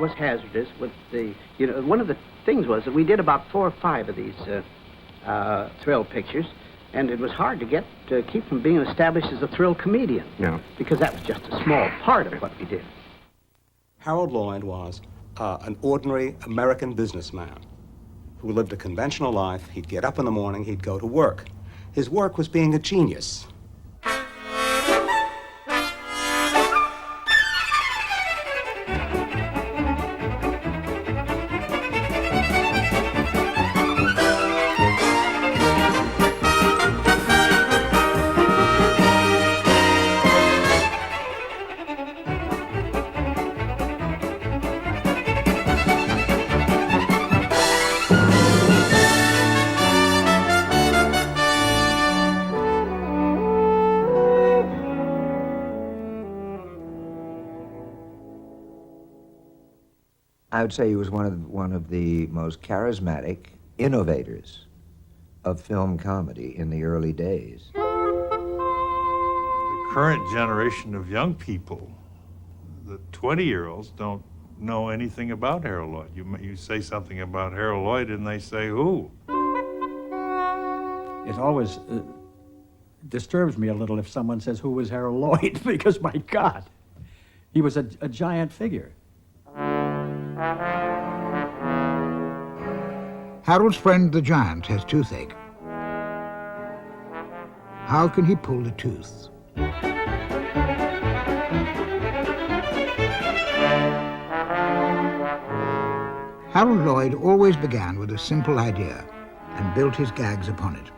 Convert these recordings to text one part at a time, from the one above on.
was hazardous with the, one of the things was that we did about 4 or 5 of these thrill pictures, and it was hard to keep from being established as a thrill comedian. Yeah. Because that was just a small part of what we did. Harold Lloyd was an ordinary American businessman who lived a conventional life. He'd get up in the morning, he'd go to work. His work was being a genius. I would say he was one of the most charismatic innovators of film comedy in the early days. The current generation of young people, the 20-year-olds, don't know anything about Harold Lloyd. You say something about Harold Lloyd and they say, who? It always disturbs me a little if someone says, who was Harold Lloyd? Because, my God, he was a giant figure. Harold's friend the giant has toothache. How can he pull the tooth? Harold Lloyd always began with a simple idea and built his gags upon it.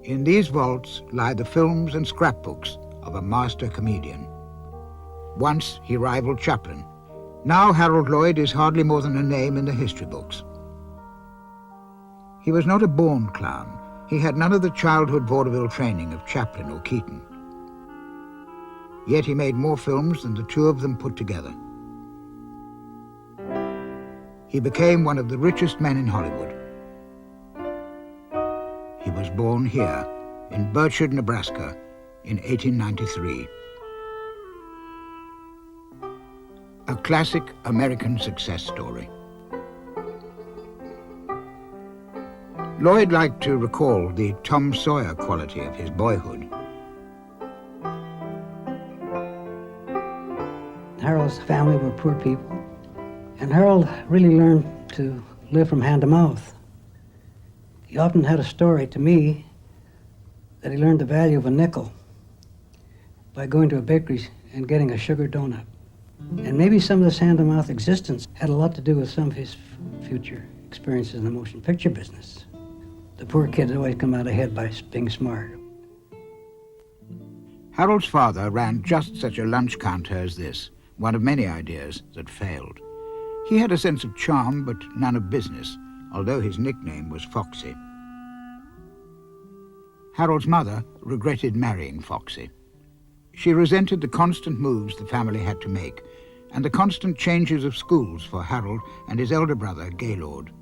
In these vaults lie the films and scrapbooks of a master comedian. Once he rivaled Chaplin. Now Harold Lloyd is hardly more than a name in the history books. He was not a born clown. He had none of the childhood vaudeville training of Chaplin or Keaton. Yet he made more films than the two of them put together. He became one of the richest men in Hollywood. He was born here, in Birchard, Nebraska, in 1893. A classic American success story. Lloyd liked to recall the Tom Sawyer quality of his boyhood. Harold's family were poor people, and Harold really learned to live from hand to mouth. He often had a story to me that he learned the value of a nickel by going to a bakery and getting a sugar donut. And maybe some of this hand-to-mouth existence had a lot to do with some of his future experiences in the motion picture business. The poor kid had always come out ahead by being smart. Harold's father ran just such a lunch counter as this, one of many ideas that failed. He had a sense of charm, but none of business, although his nickname was Foxy. Harold's mother regretted marrying Foxy. She resented the constant moves the family had to make and the constant changes of schools for Harold and his elder brother, Gaylord.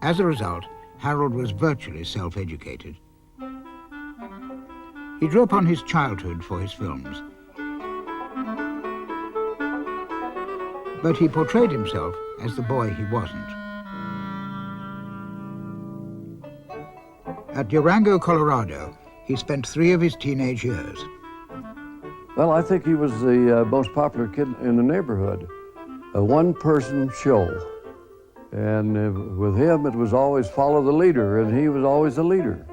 As a result, Harold was virtually self-educated. He drew upon his childhood for his films. But he portrayed himself as the boy he wasn't. At Durango, Colorado, he spent 3 of his teenage years. Well, I think he was the most popular kid in the neighborhood. A one-person show. And with him, it was always follow the leader, and he was always the leader.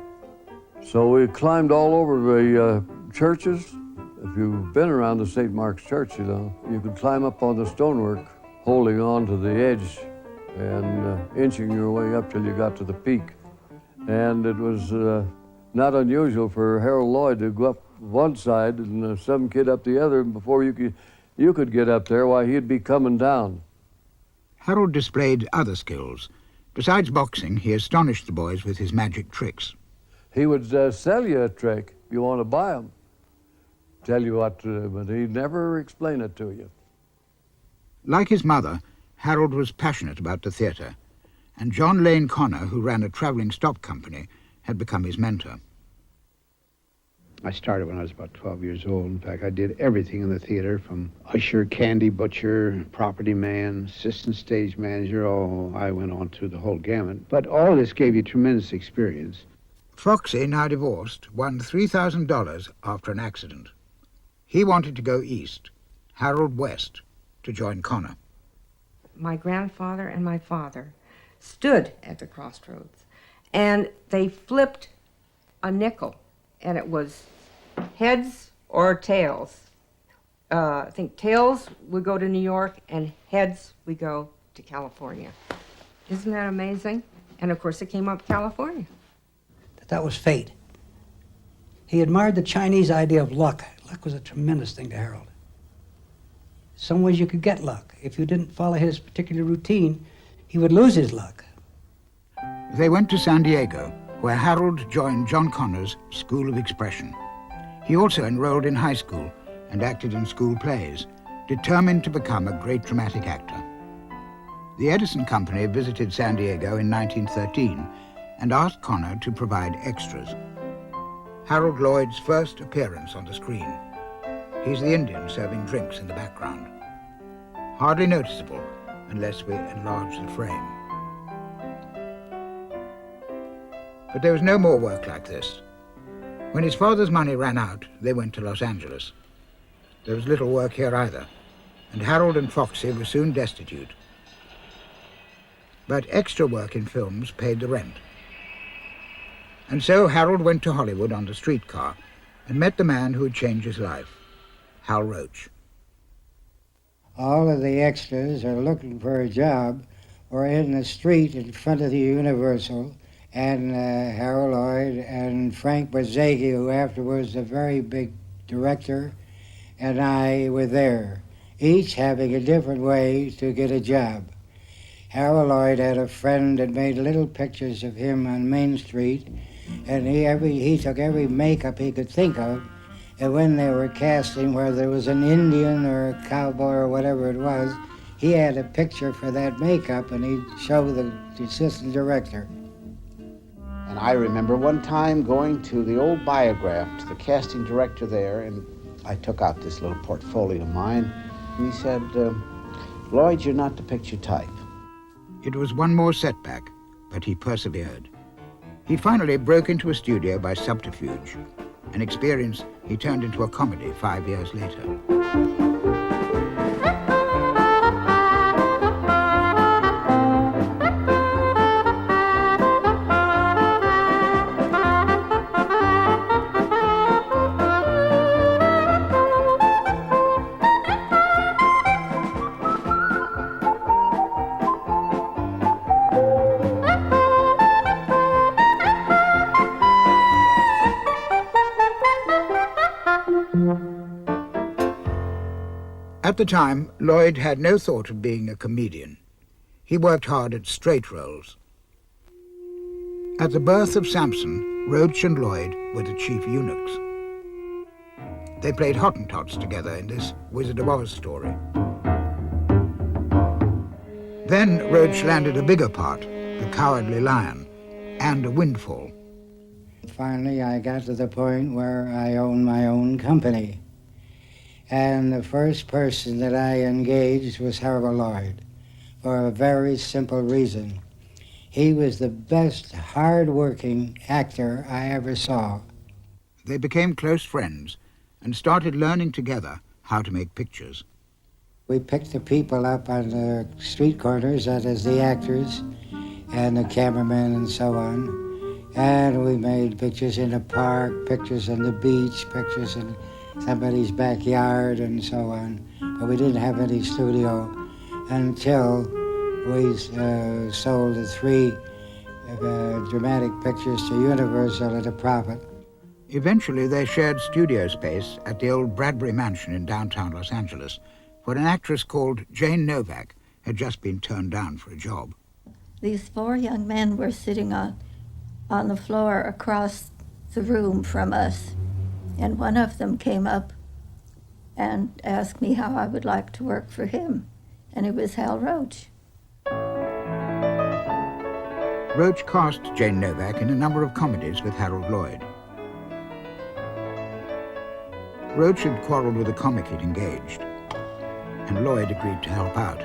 So we climbed all over the churches. If you've been around the St. Mark's Church, you know, you could climb up on the stonework, holding on to the edge and inching your way up till you got to the peak. And it was not unusual for Harold Lloyd to go up one side and some kid up the other, and before you could get up there, why, he'd be coming down. Harold displayed other skills. Besides boxing, he astonished the boys with his magic tricks. He would sell you a trick if you want to buy them. Tell you what, but he'd never explain it to you. Like his mother, Harold was passionate about the theatre, and John Lane Connor, who ran a travelling stock company, had become his mentor. I started when I was about 12 years old. In fact, I did everything in the theater, from usher, candy butcher, property man, assistant stage manager. Oh, I went on through the whole gamut. But all this gave you tremendous experience. Foxy, now divorced, won $3,000 after an accident. He wanted to go east, Harold west, to join Connor. My grandfather and my father stood at the crossroads, and they flipped a nickel, and it was heads or tails. I think tails would go to New York, and heads would go to California. Isn't that amazing? And of course, it came up California. That was fate. He admired the Chinese idea of luck. Luck was a tremendous thing to Harold. Some ways you could get luck. If you didn't follow his particular routine, he would lose his luck. They went to San Diego, where Harold joined John Connor's School of Expression. He also enrolled in high school and acted in school plays, determined to become a great dramatic actor. The Edison Company visited San Diego in 1913 and asked Connor to provide extras. Harold Lloyd's first appearance on the screen. He's the Indian serving drinks in the background. Hardly noticeable unless we enlarge the frame. But there was no more work like this. When his father's money ran out, they went to Los Angeles. There was little work here either, and Harold and Foxy were soon destitute. But extra work in films paid the rent. And so Harold went to Hollywood on the streetcar and met the man who had changed his life, Hal Roach. All of the extras are looking for a job or in the street in front of the Universal, and Harold Lloyd and Frank Borzage, who afterwards was a very big director, and I were there, each having a different way to get a job. Harold Lloyd had a friend that made little pictures of him on Main Street, and he took every makeup he could think of, and when they were casting, whether there was an Indian or a cowboy or whatever it was, he had a picture for that makeup, and he'd show the assistant director. And I remember one time going to the old Biograph, to the casting director there, and I took out this little portfolio of mine, and he said, Lloyd, you're not the picture type. It was one more setback, but he persevered. He finally broke into a studio by subterfuge, an experience he turned into a comedy 5 years later. At the time, Lloyd had no thought of being a comedian. He worked hard at straight roles. At the birth of Samson, Roach and Lloyd were the chief eunuchs. They played Hottentots together in this Wizard of Oz story. Then Roach landed a bigger part, the Cowardly Lion, and a Windfall. finally I got to the point where I owned my own company. And the first person that I engaged was Harold Lloyd, for a very simple reason. He was the best hard-working actor I ever saw. They became close friends and started learning together how to make pictures. We picked the people up on the street corners, that is the actors and the cameramen and so on. And we made pictures in the park, pictures on the beach, pictures in somebody's backyard and so on. But we didn't have any studio until we sold the 3 dramatic pictures to Universal at a profit. Eventually, they shared studio space at the old Bradbury Mansion in downtown Los Angeles, where an actress called Jane Novak had just been turned down for a job. These 4 young men were sitting on the floor across the room from us, and one of them came up and asked me how I would like to work for him, and it was Hal Roach. Roach cast Jane Novak in a number of comedies with Harold Lloyd. Roach had quarreled with a comic he'd engaged, and Lloyd agreed to help out.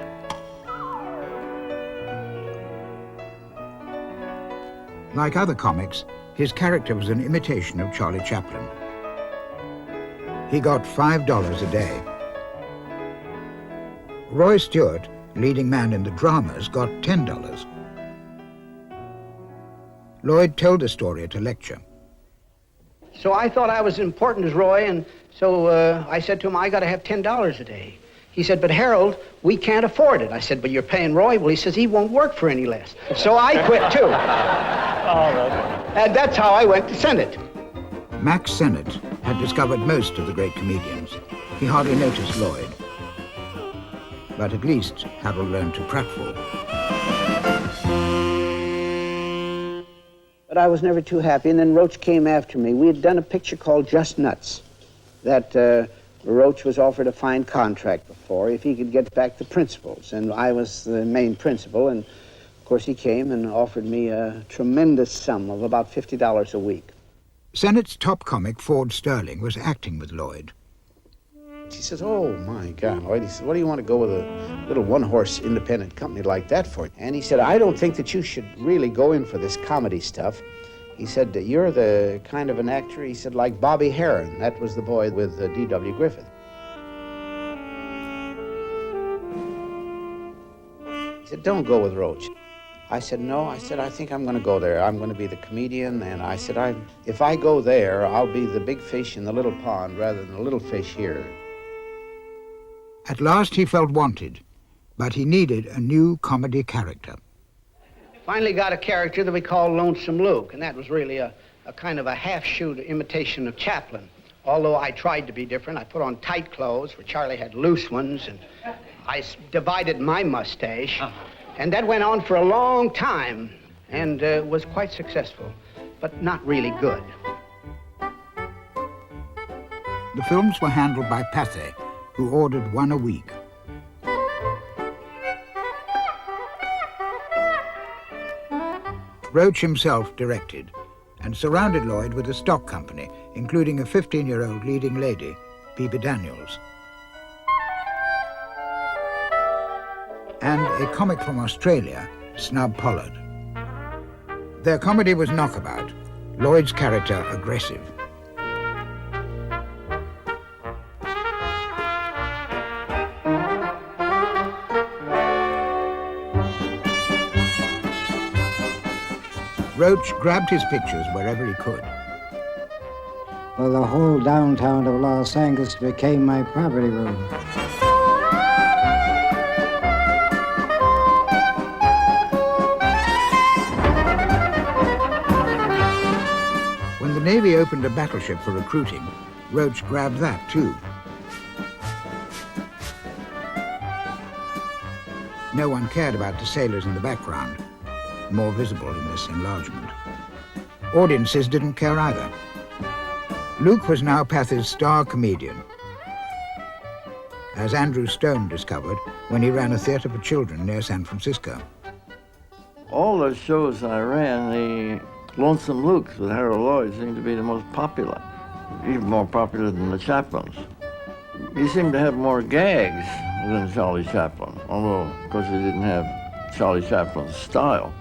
Like other comics, his character was an imitation of Charlie Chaplin. He got $5 a day. Roy Stewart, leading man in the dramas, got $10. Lloyd told the story at a lecture. So I thought I was as important as Roy, and so I said to him, I got to have $10 a day. He said, but Harold, we can't afford it. I said, but you're paying Roy? Well, he says he won't work for any less. So I quit, too. And that's how I went to Sennett. Max Sennett had discovered most of the great comedians. He hardly noticed Lloyd. But at least Harold learned to pratfall. But I was never too happy, and then Roach came after me. We had done a picture called Just Nuts that Roach was offered a fine contract before if he could get back the principals, and I was the main principal, and of course he came and offered me a tremendous sum of about $50 a week. Sennett's top comic, Ford Sterling, was acting with Lloyd. He says, oh my God, Lloyd, he said, what do you want to go with a little one-horse independent company like that for? And he said, I don't think that you should really go in for this comedy stuff. He said, you're the kind of an actor, he said, like Bobby Harron. That was the boy with D.W. Griffith. He said, don't go with Roach. I said, no. I said, I think I'm going to go there. I'm going to be the comedian. And I said, if I go there, I'll be the big fish in the little pond rather than the little fish here. At last he felt wanted, but he needed a new comedy character. Finally got a character that we called Lonesome Luke, and that was really a kind of a half-shoot imitation of Chaplin. Although I tried to be different, I put on tight clothes where Charlie had loose ones, and I divided my mustache. And that went on for a long time, and was quite successful, but not really good. The films were handled by Pathé, who ordered 1 a week. Roach himself directed and surrounded Lloyd with a stock company, including a 15-year-old leading lady, Pepe Daniels. And a comic from Australia, Snub Pollard. Their comedy was knockabout, Lloyd's character aggressive. Roach grabbed his pictures wherever he could. Well, the whole downtown of Los Angeles became my property room. When the Navy opened a battleship for recruiting, Roach grabbed that too. No one cared about the sailors in the background, more visible in this enlargement. Audiences didn't care either. Luke was now Pathy's star comedian, as Andrew Stone discovered when he ran a theater for children near San Francisco. All the shows I ran, the Lonesome Luke's with Harold Lloyd seemed to be the most popular, even more popular than the Chaplins. He seemed to have more gags than Charlie Chaplin, although, of course, he didn't have Charlie Chaplin's style.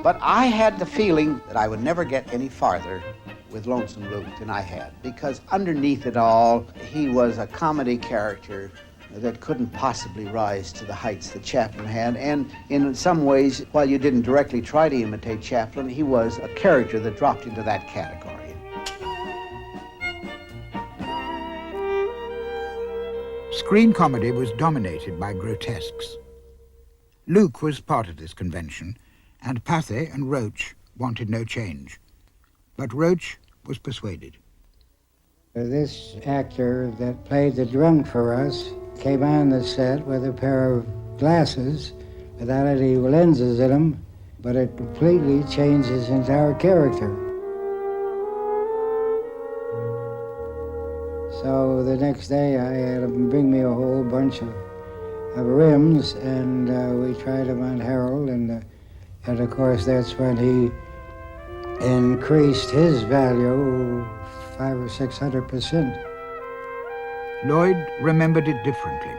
But I had the feeling that I would never get any farther with Lonesome Luke than I had, because underneath it all, he was a comedy character that couldn't possibly rise to the heights that Chaplin had. And in some ways, while you didn't directly try to imitate Chaplin, he was a character that dropped into that category. Screen comedy was dominated by grotesques. Luke was part of this convention, and Pathé and Roach wanted no change. But Roach was persuaded. This actor that played the drunk for us came on the set with a pair of glasses without any lenses in them, but it completely changed his entire character. So the next day I had him bring me a whole bunch of rims, and we tried them on Harold, and of course that's when he increased his value 500 or 600%. Lloyd remembered it differently.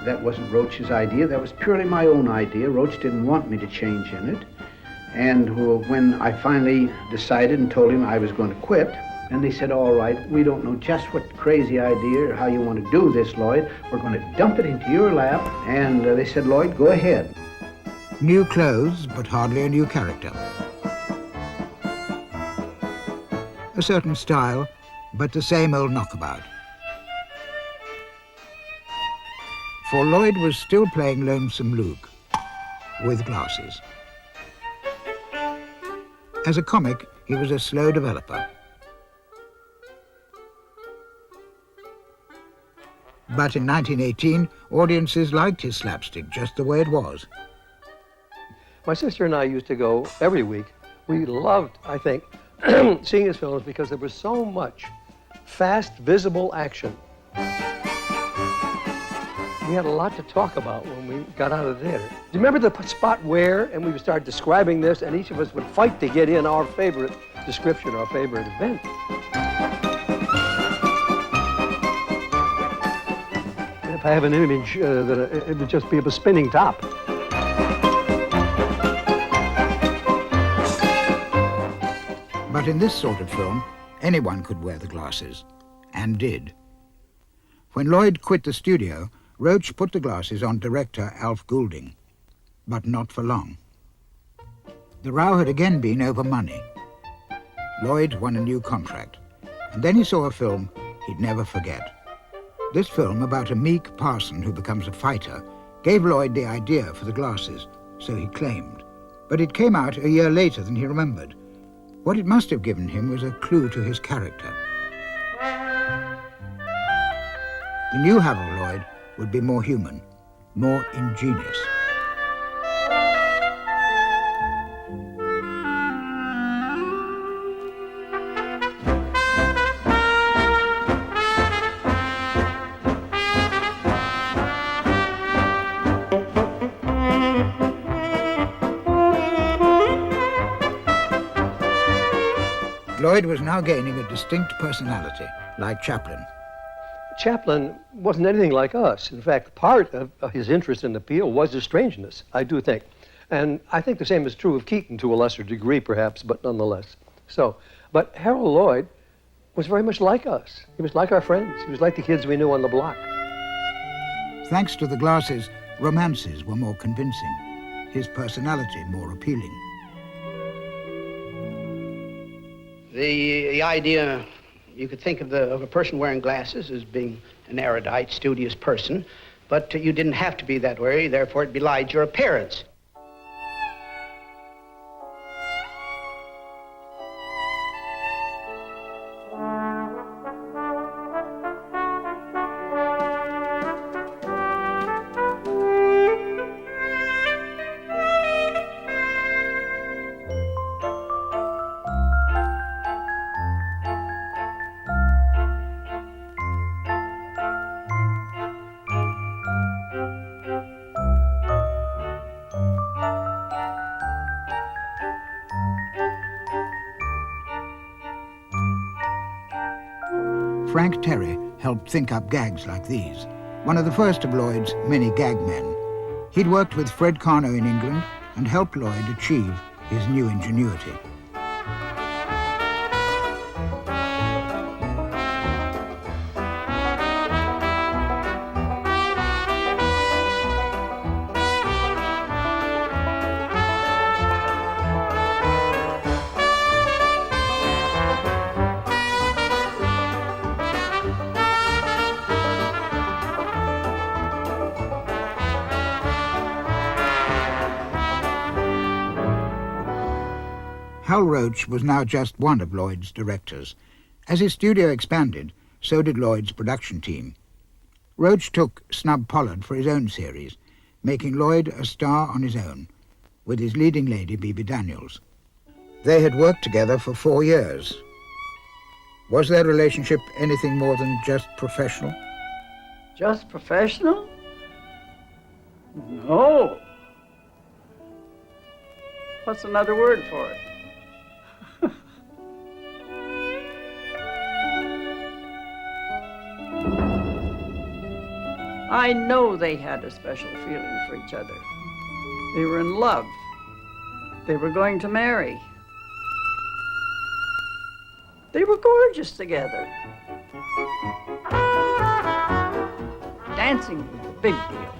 That wasn't Roach's idea. That was purely my own idea. Roach didn't want me to change in it. And when I finally decided and told him I was going to quit, and they said, all right, we don't know just what crazy idea or how you want to do this, Lloyd. We're going to dump it into your lap. And they said, Lloyd, go ahead. New clothes, but hardly a new character. A certain style, but the same old knockabout. For Lloyd was still playing Lonesome Luke, with glasses. As a comic, he was a slow developer. But in 1918, audiences liked his slapstick just the way it was. My sister and I used to go every week. We loved, I think, seeing his films because there was so much fast, visible action. We had a lot to talk about when we got out of the theater. Do you remember the spot where, and we would start describing this, and each of us would fight to get in our favorite description, our favorite event. If I have an image, it would just be of a spinning top. But in this sort of film, anyone could wear the glasses, and did. When Lloyd quit the studio, Roach put the glasses on director Alf Goulding, but not for long. The row had again been over money. Lloyd won a new contract, and then he saw a film he'd never forget. This film, about a meek parson who becomes a fighter, gave Lloyd the idea for the glasses, so he claimed. But it came out a year later than he remembered. What it must have given him was a clue to his character. The new Harold Lloyd would be more human, more ingenious. Lloyd was now gaining a distinct personality, like Chaplin. Chaplin wasn't anything like us. In fact, part of his interest and appeal was his strangeness, I do think. And I think the same is true of Keaton to a lesser degree, perhaps, but nonetheless. But Harold Lloyd was very much like us. He was like our friends. He was like the kids we knew on the block. Thanks to the glasses, romances were more convincing, his personality more appealing. The idea, you could think of a person wearing glasses as being an erudite, studious person, but you didn't have to be that way, therefore it belied your appearance. Frank Terry helped think up gags like these, one of the first of Lloyd's many gag men. He'd worked with Fred Karno in England and helped Lloyd achieve his new ingenuity. Hal Roach was now just one of Lloyd's directors. As his studio expanded, so did Lloyd's production team. Roach took Snub Pollard for his own series, making Lloyd a star on his own, with his leading lady, Bebe Daniels. They had worked together for 4 years. Was their relationship anything more than just professional? Just professional? No. What's another word for it? I know they had a special feeling for each other. They were in love. They were going to marry. They were gorgeous together. Dancing was a big deal.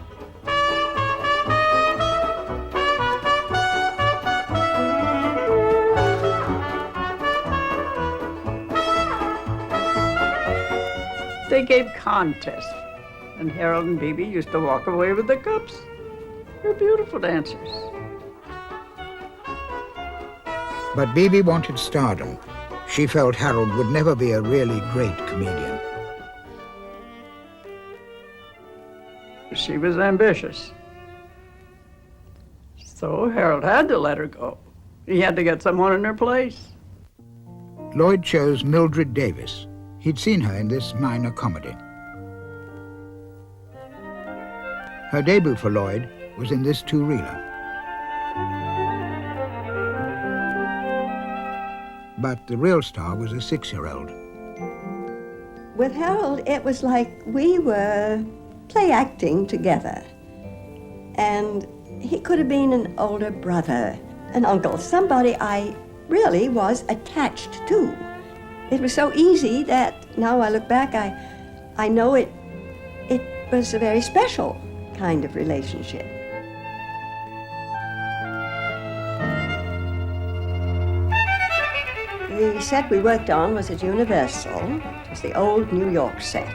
They gave contests, and Harold and Bebe used to walk away with the cups. They're beautiful dancers. But Bebe wanted stardom. She felt Harold would never be a really great comedian. She was ambitious. So Harold had to let her go. He had to get someone in her place. Lloyd chose Mildred Davis. He'd seen her in this minor comedy. Her debut for Lloyd was in this two-reeler. But the real star was a 6-year-old. With Harold, it was like we were play acting together. And he could have been an older brother, an uncle, somebody I really was attached to. It was so easy that now I look back, I know it was a very special kind of relationship. The set we worked on was at Universal. It was the old New York set.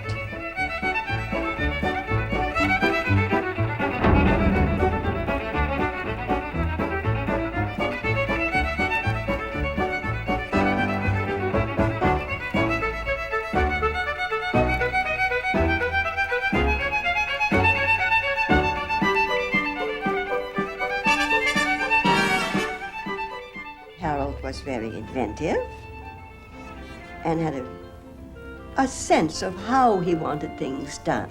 Was very inventive and had a sense of how he wanted things done.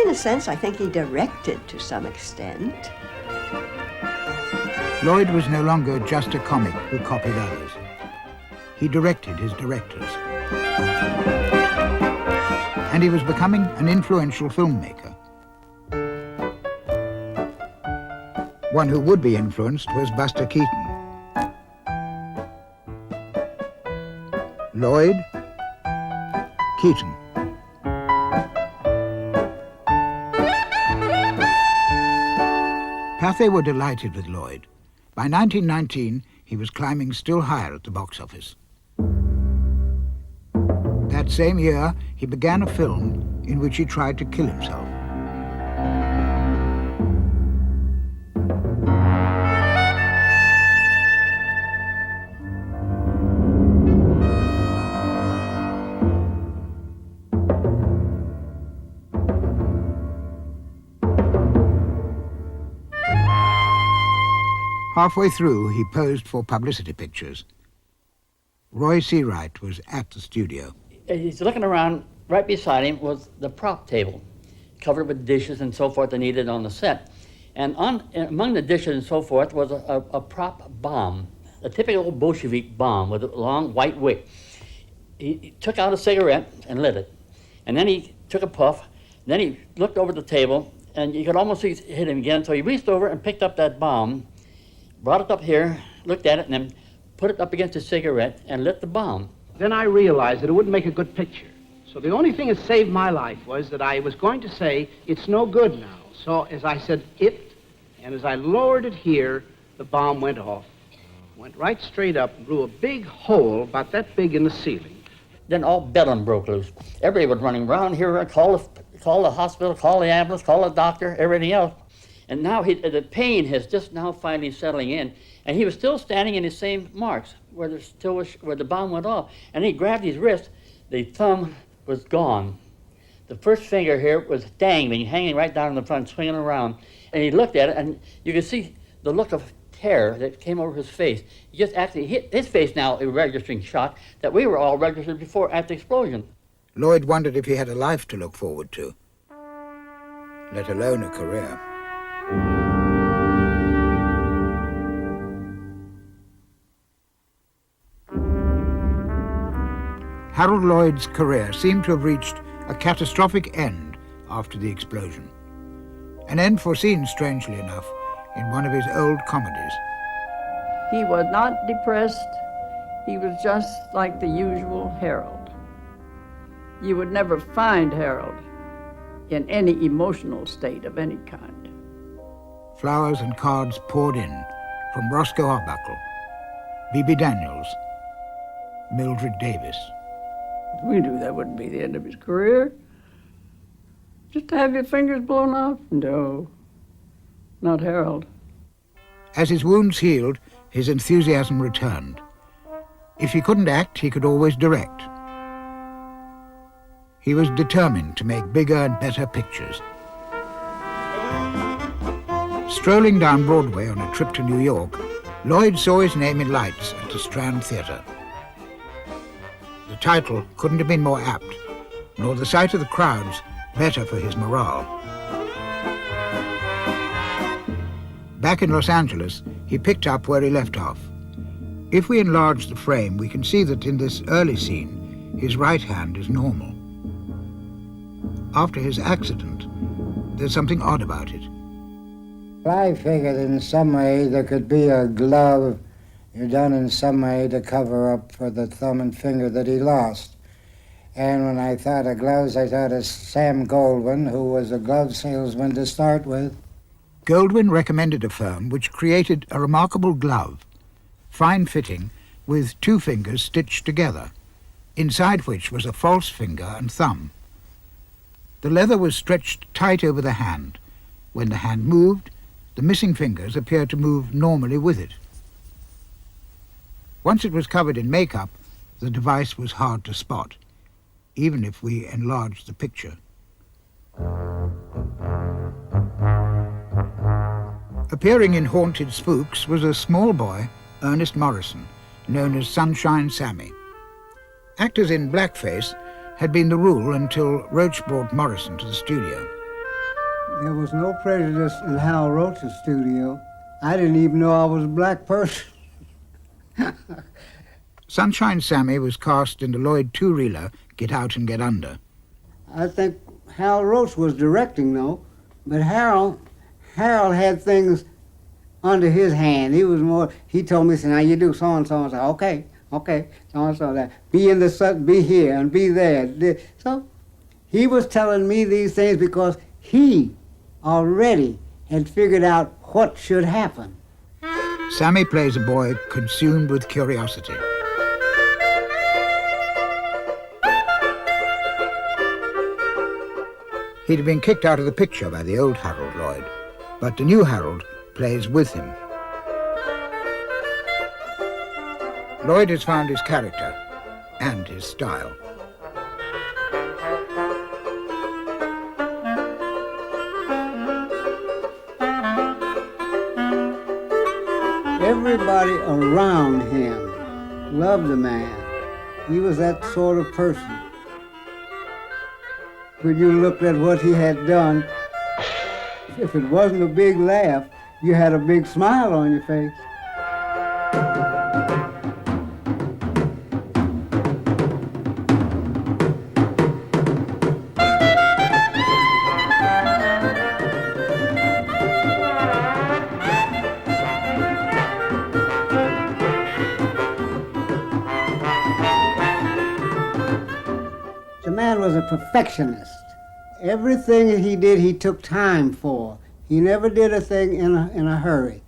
In a sense, I think he directed to some extent. Lloyd was no longer just a comic who copied others. He directed his directors. And he was becoming an influential filmmaker. One who would be influenced was Buster Keaton. Lloyd, Keaton. Pathé were delighted with Lloyd. By 1919, he was climbing still higher at the box office. That same year, he began a film in which he tried to kill himself. Halfway through, he posed for publicity pictures. Roy Seawright was at the studio. He's looking around. Right beside him was the prop table, covered with dishes and so forth that needed on the set. And among the dishes and so forth was a prop bomb, a typical Bolshevik bomb with a long white wick. he took out a cigarette and lit it. And then he took a puff. Then he looked over the table, and you could almost see it hit him again. So he reached over and picked up that bomb, brought it up here, looked at it, and then put it up against his cigarette and lit the bomb. Then I realized that it wouldn't make a good picture. So the only thing that saved my life was that I was going to say, it's no good now. So as I said, it, and as I lowered it here, the bomb went off. Went right straight up and blew a big hole about that big in the ceiling. Then all bedlam broke loose. Everybody was running around here, call the hospital, call the ambulance, call the doctor, everything else. And now the pain has just now finally settling in. And he was still standing in his same marks where the bomb went off. And he grabbed his wrist. The thumb was gone. The first finger here was dangling, hanging right down in the front, swinging around. And he looked at it, and you could see the look of terror that came over his face. He just actually hit his face now, a registering shock that we were all registered before at the explosion. Lloyd wondered if he had a life to look forward to, let alone a career. Harold Lloyd's career seemed to have reached a catastrophic end after the explosion. An end foreseen, strangely enough, in one of his old comedies. He was not depressed. He was just like the usual Harold. You would never find Harold in any emotional state of any kind. Flowers and cards poured in from Roscoe Arbuckle, B.B. Daniels, Mildred Davis. We knew that wouldn't be the end of his career. Just to have your fingers blown off? No, not Harold. As his wounds healed, his enthusiasm returned. If he couldn't act, he could always direct. He was determined to make bigger and better pictures. Strolling down Broadway on a trip to New York, Lloyd saw his name in lights at the Strand Theatre. The title couldn't have been more apt, nor the sight of the crowds better for his morale. Back in Los Angeles, he picked up where he left off. If we enlarge the frame, we can see that in this early scene, his right hand is normal. After his accident, there's something odd about it. I figured in some way there could be a glove done in some way to cover up for the thumb and finger that he lost. And when I thought of gloves, I thought of Sam Goldwyn, who was a glove salesman to start with. Goldwyn recommended a firm which created a remarkable glove, fine-fitting, with two fingers stitched together, inside which was a false finger and thumb. The leather was stretched tight over the hand. When the hand moved, the missing fingers appeared to move normally with it. Once it was covered in makeup, the device was hard to spot, even if we enlarged the picture. Appearing in Haunted Spooks was a small boy, Ernest Morrison, known as Sunshine Sammy. Actors in blackface had been the rule until Roach brought Morrison to the studio. There was no prejudice in Hal Roach's studio. I didn't even know I was a black person. Sunshine Sammy was cast in the Lloyd two-reeler Get Out and Get Under. I think Hal Roach was directing, though, but Harold had things under his hand. He was more, he told me, now you do so-and-so, and so, okay, so-and-so, that. Be in the sun, be here, and be there. So he was telling me these things because he already had figured out what should happen. Sammy plays a boy consumed with curiosity. He'd been kicked out of the picture by the old Harold Lloyd, but the new Harold plays with him. Lloyd has found his character and his style. Everybody around him loved the man. He was that sort of person. When you looked at what he had done, if it wasn't a big laugh, you had a big smile on your face. perfectionist. Everything that he did, he took time for. He never did a thing in a hurry.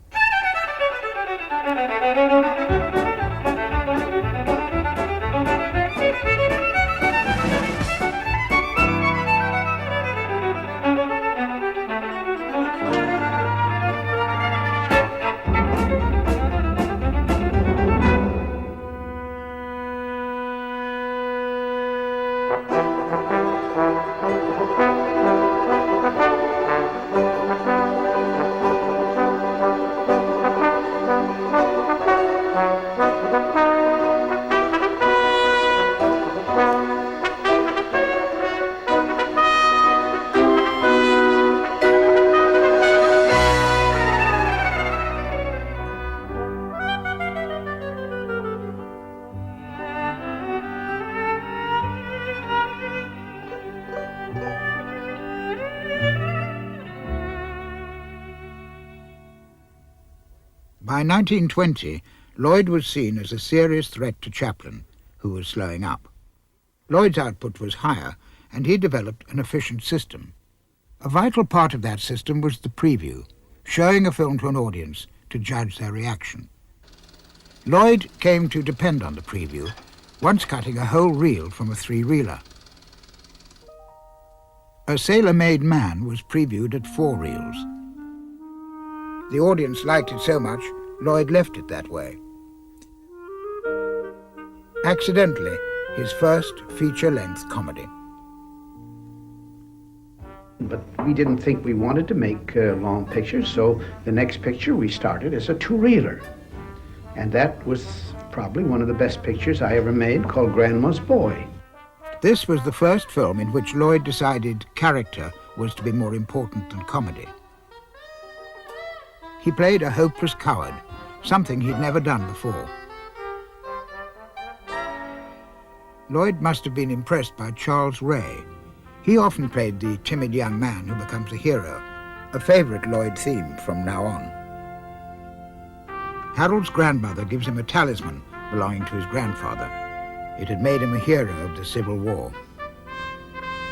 By 1920, Lloyd was seen as a serious threat to Chaplin, who was slowing up. Lloyd's output was higher, and he developed an efficient system. A vital part of that system was the preview, showing a film to an audience to judge their reaction. Lloyd came to depend on the preview, once cutting a whole reel from a three-reeler. A Sailor-Made Man was previewed at 4 reels. The audience liked it so much, Lloyd left it that way. Accidentally, his first feature-length comedy. But we didn't think we wanted to make long pictures, so the next picture we started as a 2-reeler. And that was probably one of the best pictures I ever made, called Grandma's Boy. This was the first film in which Lloyd decided character was to be more important than comedy. He played a hopeless coward, something he'd never done before. Lloyd must have been impressed by Charles Ray. He often played the timid young man who becomes a hero, a favorite Lloyd theme from now on. Harold's grandmother gives him a talisman belonging to his grandfather. It had made him a hero of the Civil War.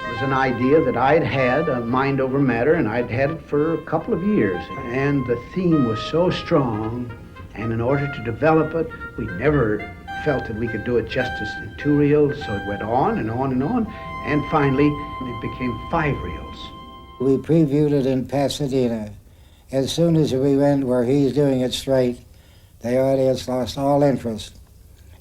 It was an idea that I'd had, mind over matter, and I'd had it for a couple of years. And the theme was so strong, and in order to develop it, we never felt that we could do it just as in 2 reels, so it went on and on and on, and finally it became 5 reels. We previewed it in Pasadena. As soon as we went where he's doing it straight, the audience lost all interest.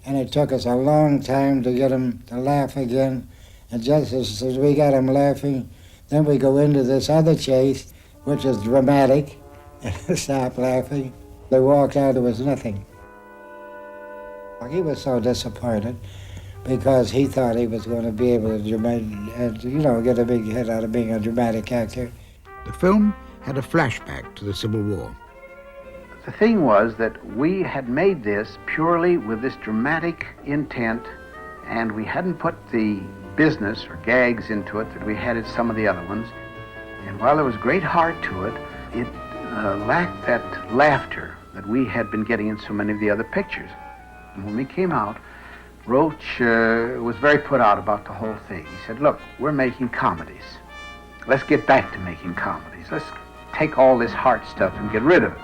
And it took us a long time to get them to laugh again. And just as we got them laughing, then we go into this other chase, which is dramatic, and stop laughing. They walked out, there was nothing. He was so disappointed because he thought he was going to be able to, get a big hit out of being a dramatic actor. The film had a flashback to the Civil War. The thing was that we had made this purely with this dramatic intent, and we hadn't put the business or gags into it that we had in some of the other ones. And while there was great heart to it, it lacked that laughter that we had been getting in so many of the other pictures. And when we came out, Roach was very put out about the whole thing. He said, look, we're making comedies. Let's get back to making comedies. Let's take all this heart stuff and get rid of it.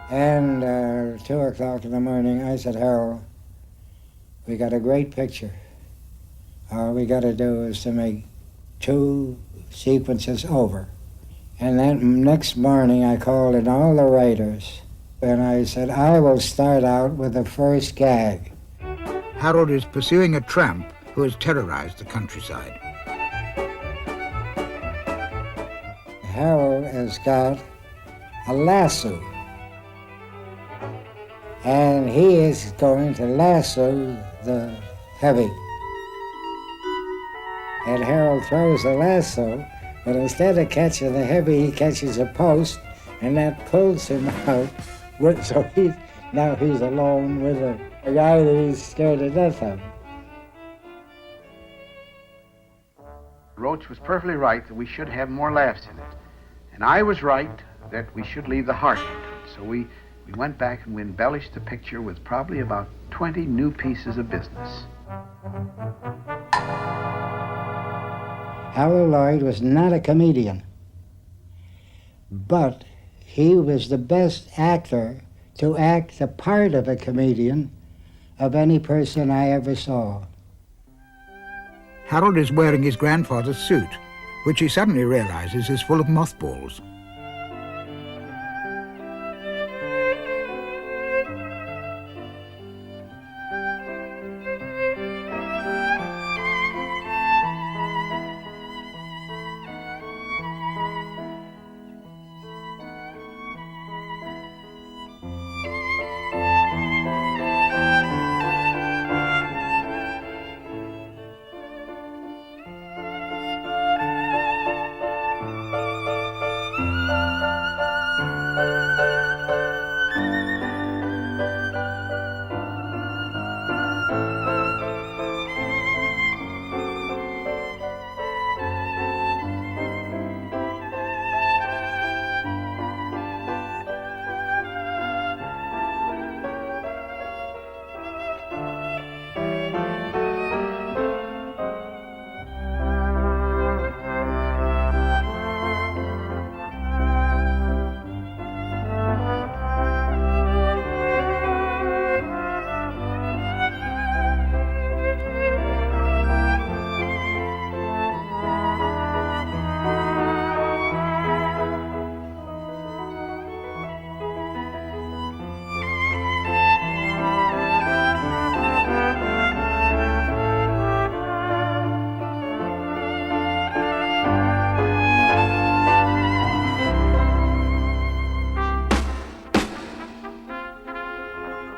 And 2 o'clock in the morning, I said, Harold, we got a great picture. All we got to do is to make 2 sequences over. And then next morning, I called in all the writers, and I said, I will start out with the first gag. Harold is pursuing a tramp who has terrorized the countryside. Harold has got a lasso, and he is going to lasso the heavy. And Harold throws the lasso, but instead of catching the heavy, he catches a post, and that pulls him out. So now he's alone with a guy that he's scared to death of. Roach was perfectly right that we should have more laughs in it. And I was right that we should leave the heart into it. So we went back and we embellished the picture with probably about 20 new pieces of business. Harold Lloyd was not a comedian, but he was the best actor to act the part of a comedian of any person I ever saw. Harold is wearing his grandfather's suit, which he suddenly realizes is full of mothballs.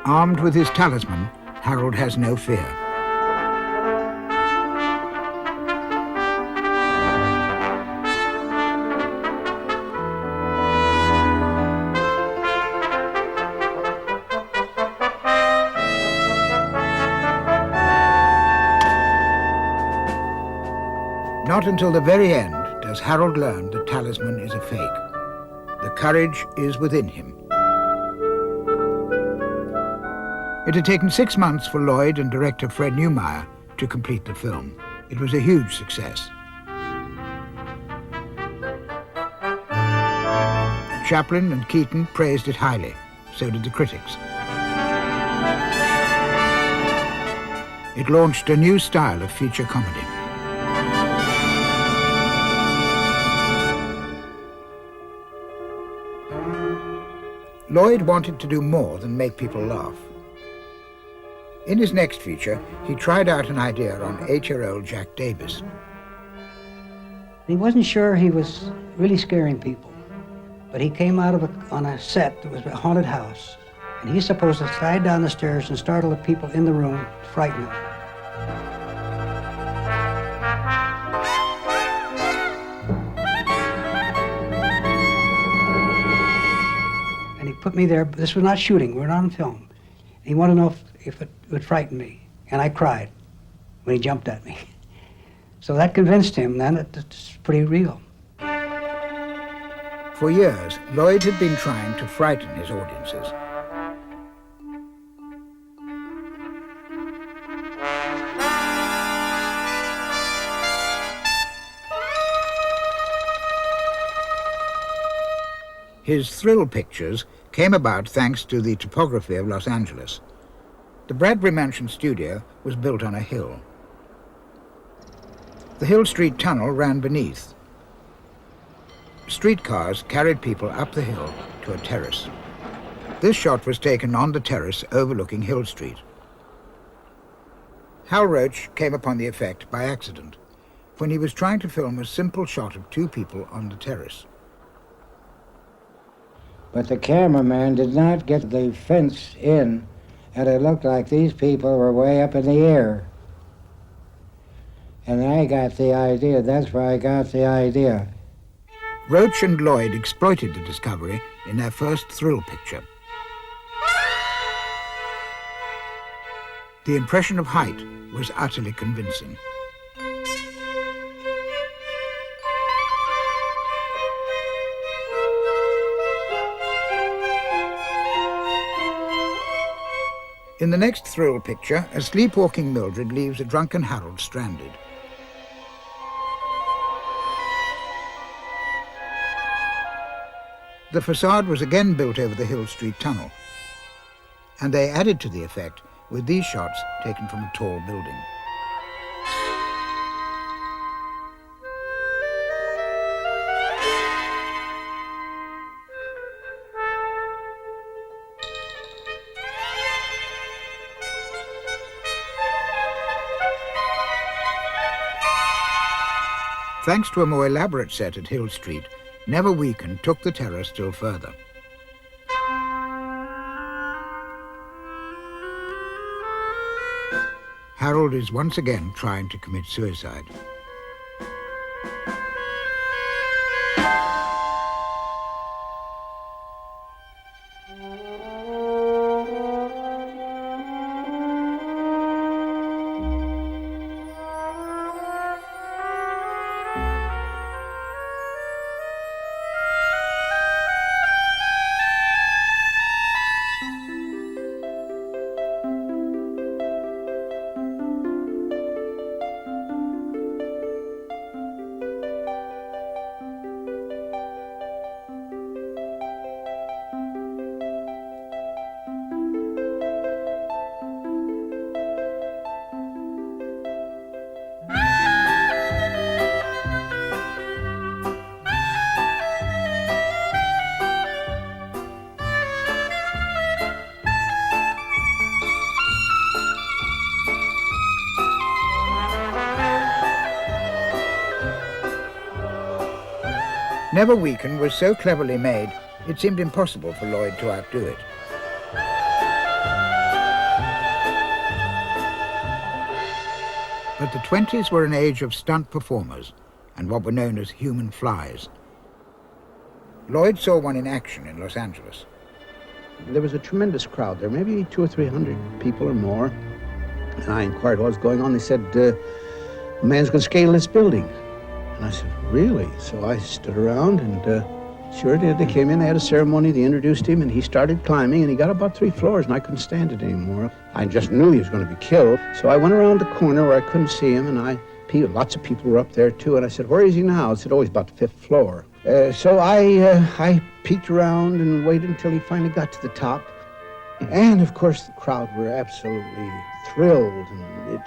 Armed with his talisman, Harold has no fear. Not until the very end does Harold learn the talisman is a fake. The courage is within him. It had taken 6 months for Lloyd and director Fred Neumeyer to complete the film. It was a huge success. Chaplin and Keaton praised it highly. So did the critics. It launched a new style of feature comedy. Lloyd wanted to do more than make people laugh. In his next feature, he tried out an idea on 8-year-old Jack Davis. He wasn't sure he was really scaring people, but he came out on a set that was a haunted house, and he's supposed to slide down the stairs and startle the people in the room, frighten them. And he put me there. This was not shooting, we're not on film. He wanted to know if it would frighten me, and I cried when he jumped at me. So that convinced him then that it's pretty real. For years, Lloyd had been trying to frighten his audiences. His thrill pictures came about thanks to the topography of Los Angeles. The Bradbury Mansion studio was built on a hill. The Hill Street Tunnel ran beneath. Streetcars carried people up the hill to a terrace. This shot was taken on the terrace overlooking Hill Street. Hal Roach came upon the effect by accident when he was trying to film a simple shot of 2 people on the terrace. But the cameraman did not get the fence in, and it looked like these people were way up in the air. And I got the idea, that's where I got the idea. Roach and Lloyd exploited the discovery in their first thrill picture. The impression of height was utterly convincing. In the next thrill picture, a sleepwalking Mildred leaves a drunken Harold stranded. The facade was again built over the Hill Street tunnel, and they added to the effect with these shots taken from a tall building. Thanks to a more elaborate set at Hill Street, Never Weaken took the terror still further. Harold is once again trying to commit suicide. Never Weaken was so cleverly made, it seemed impossible for Lloyd to outdo it. But the 20s were an age of stunt performers and what were known as human flies. Lloyd saw one in action in Los Angeles. There was a tremendous crowd there, maybe 200 or 300 people or more. And I inquired what was going on. They said, a man's going to scale this building. And I said, really? So I stood around and sure did. They came in, they had a ceremony, they introduced him, and he started climbing, and he got about 3 floors, and I couldn't stand it anymore. I just knew he was going to be killed. So I went around the corner where I couldn't see him, and lots of people were up there too, and I said, where is he now? I said, oh, he's about the 5th floor. So I peeked around and waited until he finally got to the top. And of course, the crowd were absolutely thrilled, and it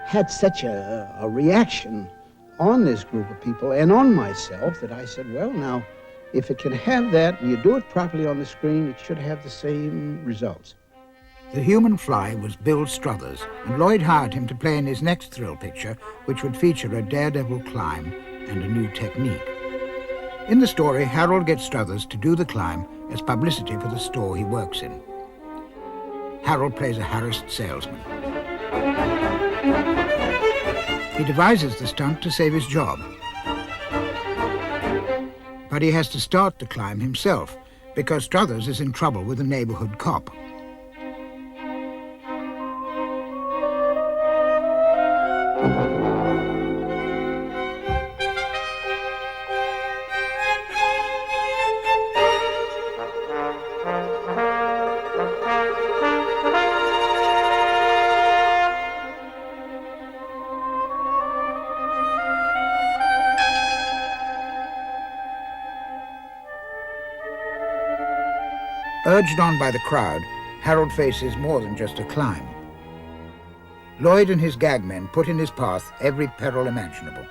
had such a reaction on this group of people and on myself that I said, well, now, if it can have that and you do it properly on the screen, it should have the same results. The human fly was Bill Struthers, and Lloyd hired him to play in his next thrill picture, which would feature a daredevil climb and a new technique. In the story, Harold gets Struthers to do the climb as publicity for the store he works in. Harold plays a harassed salesman. He devises the stunt to save his job. But he has to start the climb himself because Struthers is in trouble with a neighborhood cop. Urged on by the crowd, Harold faces more than just a climb. Lloyd and his gag men put in his path every peril imaginable.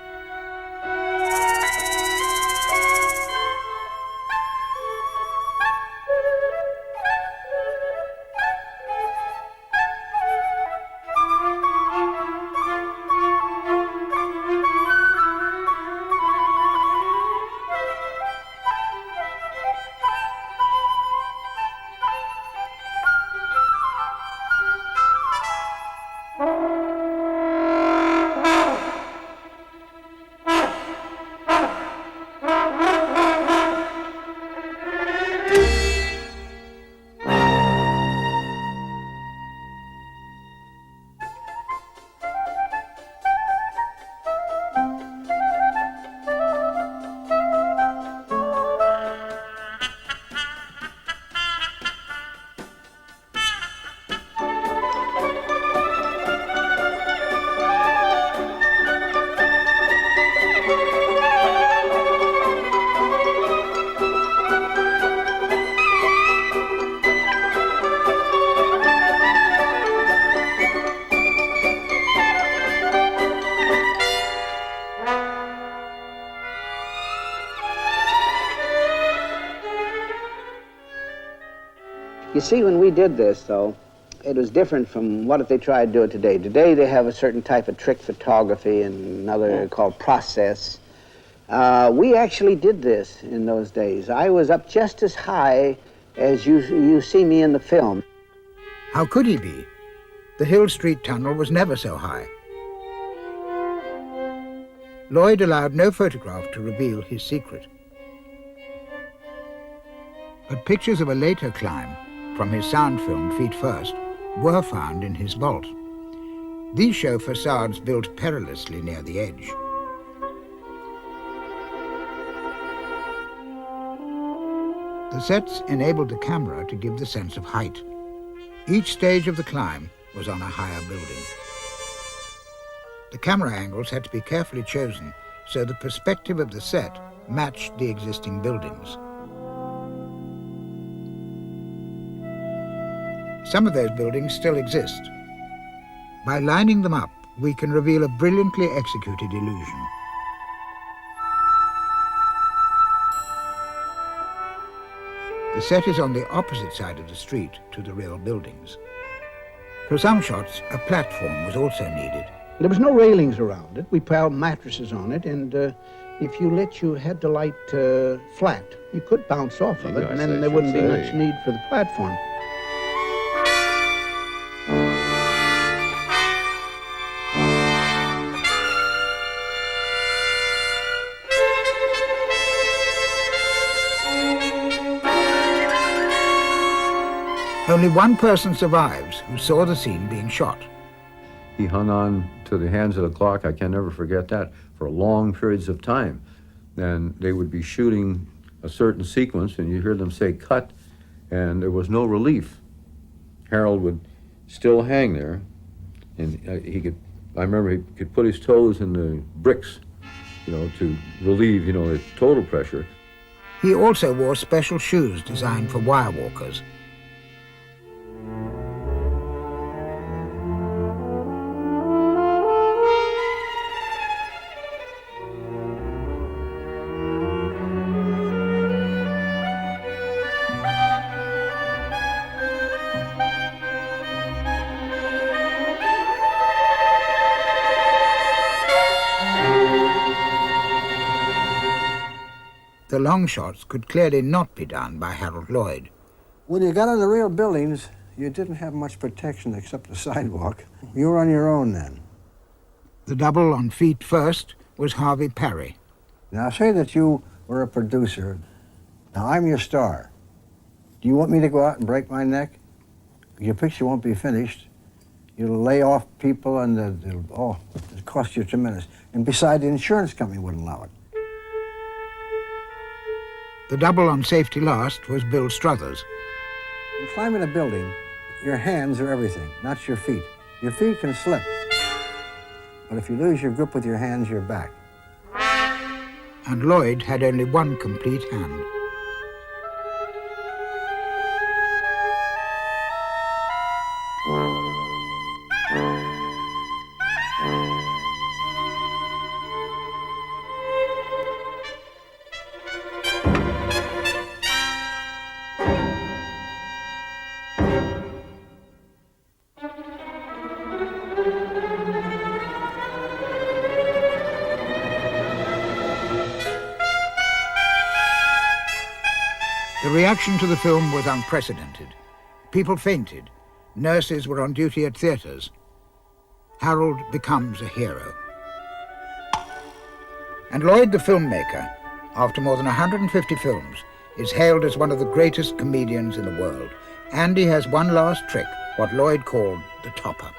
You see, when we did this, though, it was different from what if they tried to do it today. Today they have a certain type of trick photography and another called process. We actually did this in those days. I was up just as high as you see me in the film. How could he be? The Hill Street Tunnel was never so high. Lloyd allowed no photograph to reveal his secret. But pictures of a later climb from his sound film, Feet First, were found in his vault. These show facades built perilously near the edge. The sets enabled the camera to give the sense of height. Each stage of the climb was on a higher building. The camera angles had to be carefully chosen so the perspective of the set matched the existing buildings. Some of those buildings still exist. By lining them up, we can reveal a brilliantly executed illusion. The set is on the opposite side of the street to the real buildings. For some shots, a platform was also needed. There was no railings around it. We piled mattresses on it, and if you let your headlight flat, you could bounce off of it, and then there wouldn't be much need for the platform. Only one person survives who saw the scene being shot. He hung on to the hands of the clock, I can never forget that, for long periods of time. And they would be shooting a certain sequence, and you hear them say, cut, and there was no relief. Harold would still hang there, and I remember he could put his toes in the bricks, to relieve, the total pressure. He also wore special shoes designed for wire walkers. The long shots could clearly not be done by Harold Lloyd. When you got on the real buildings, you didn't have much protection except the sidewalk. You were on your own then. The double on Feet First was Harvey Parry. Now, say that you were a producer. Now, I'm your star. Do you want me to go out and break my neck? Your picture won't be finished. You'll lay off people, and it'll cost you tremendous. And besides, the insurance company wouldn't allow it. The double on Safety Last was Bill Struthers. In climbing a building, your hands are everything, not your feet. Your feet can slip. But if you lose your grip with your hands, you're back. And Lloyd had only one complete hand. The reaction to the film was unprecedented. People fainted. Nurses were on duty at theatres. Harold becomes a hero. And Lloyd, the filmmaker, after more than 150 films, is hailed as one of the greatest comedians in the world. And he has one last trick, what Lloyd called the topper.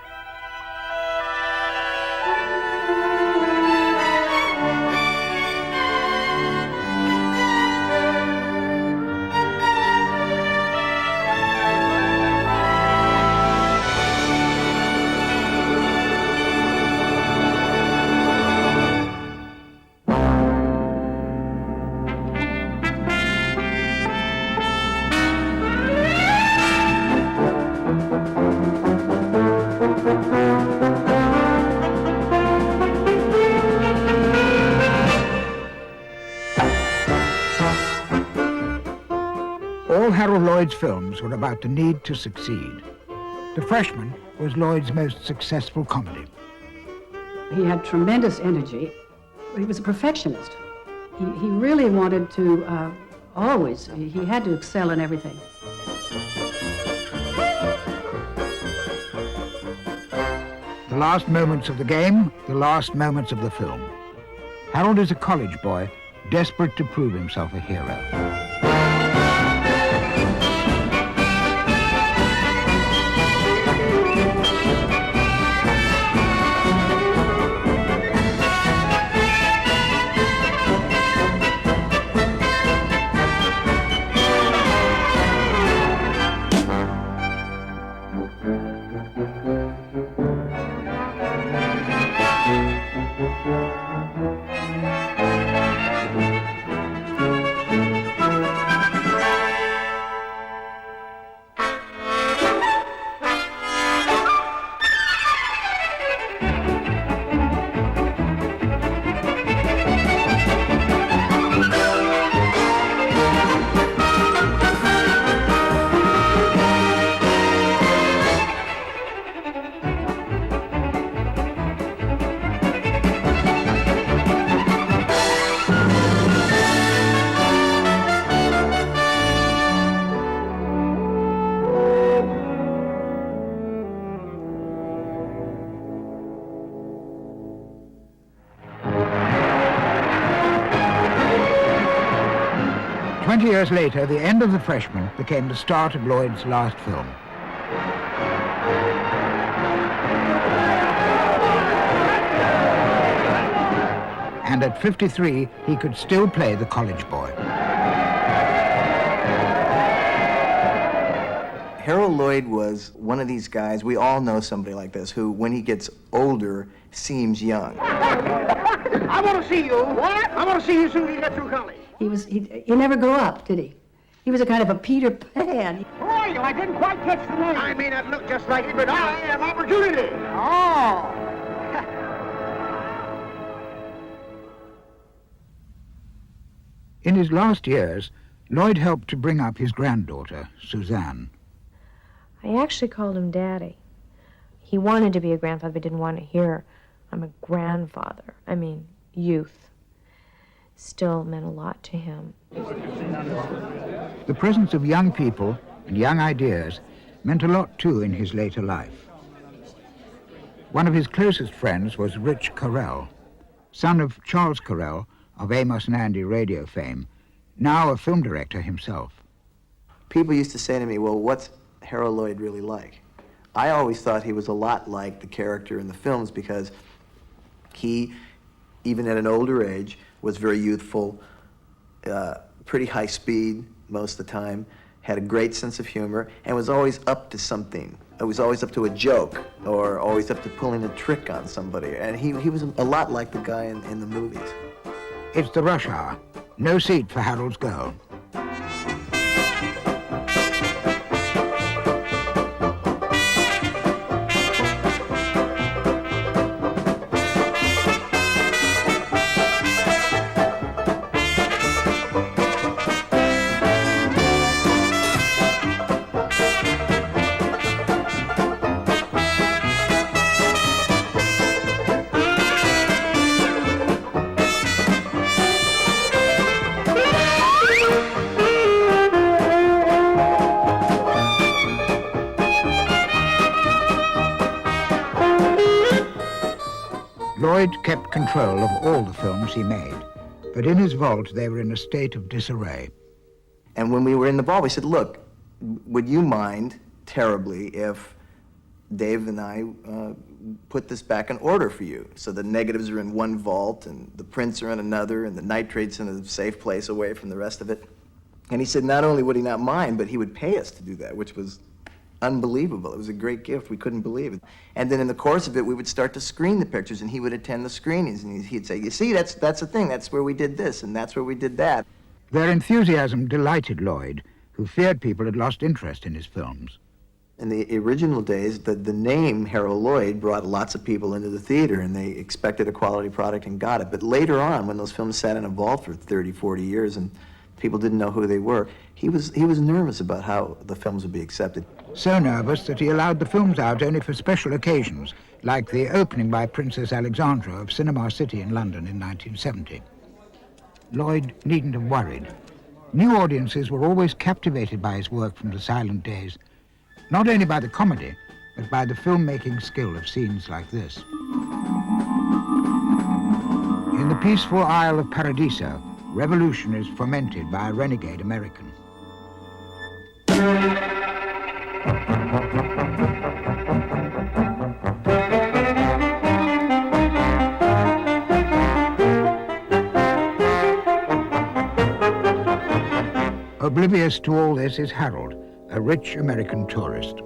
All Harold Lloyd's films were about the need to succeed. The Freshman was Lloyd's most successful comedy. He had tremendous energy. He was a perfectionist. He really wanted to he had to excel in everything. The last moments of the game, the last moments of the film. Harold is a college boy, desperate to prove himself a hero. Years later, the end of The Freshman became the start of Lloyd's last film. And at 53, he could still play the college boy. Harold Lloyd was one of these guys, we all know somebody like this, who, when he gets older, seems young. I want to see you. What? I want to see you as soon as you get through college. He never grew up, did he? He was a kind of a Peter Pan. Who are you? I didn't quite catch the name. I may not look just like it, but I have opportunity. Oh. In his last years, Lloyd helped to bring up his granddaughter, Suzanne. I actually called him Daddy. He wanted to be a grandfather, but didn't want to hear I'm a grandfather. I mean, youth. Still meant a lot to him. The presence of young people and young ideas meant a lot too in his later life. One of his closest friends was Rich Carell, son of Charles Carell of Amos and Andy radio fame, now a film director himself. People used to say to me, well, what's Harold Lloyd really like? I always thought he was a lot like the character in the films because he, even at an older age, was very youthful, pretty high speed most of the time, had a great sense of humor, and was always up to something. It was always up to a joke, or always up to pulling a trick on somebody. And he was a lot like the guy in the movies. It's the rush hour. No seat for Harold's girl. Lloyd kept control of all the films he made, but in his vault they were in a state of disarray. And when we were in the vault, we said, look, would you mind terribly if Dave and I put this back in order for you? So the negatives are in one vault, and the prints are in another, and the nitrate's in a safe place away from the rest of it. And he said not only would he not mind, but he would pay us to do that, which was unbelievable. It was a great gift. We couldn't believe it. And then in the course of it, we would start to screen the pictures, and he would attend the screenings, and he'd say, you see, that's the thing. That's where we did this, and that's where we did that. Their enthusiasm delighted Lloyd, who feared people had lost interest in his films. In the original days, the name Harold Lloyd brought lots of people into the theater, and they expected a quality product and got it. But later on, when those films sat in a vault for 30, 40 years, and People didn't know who they were. He was nervous about how the films would be accepted. So nervous that he allowed the films out only for special occasions, like the opening by Princess Alexandra of Cinema City in London in 1970. Lloyd needn't have worried. New audiences were always captivated by his work from the silent days, not only by the comedy, but by the filmmaking skill of scenes like this. In the peaceful Isle of Paradiso, revolution is fomented by a renegade American. Oblivious to all this is Harold, a rich American tourist.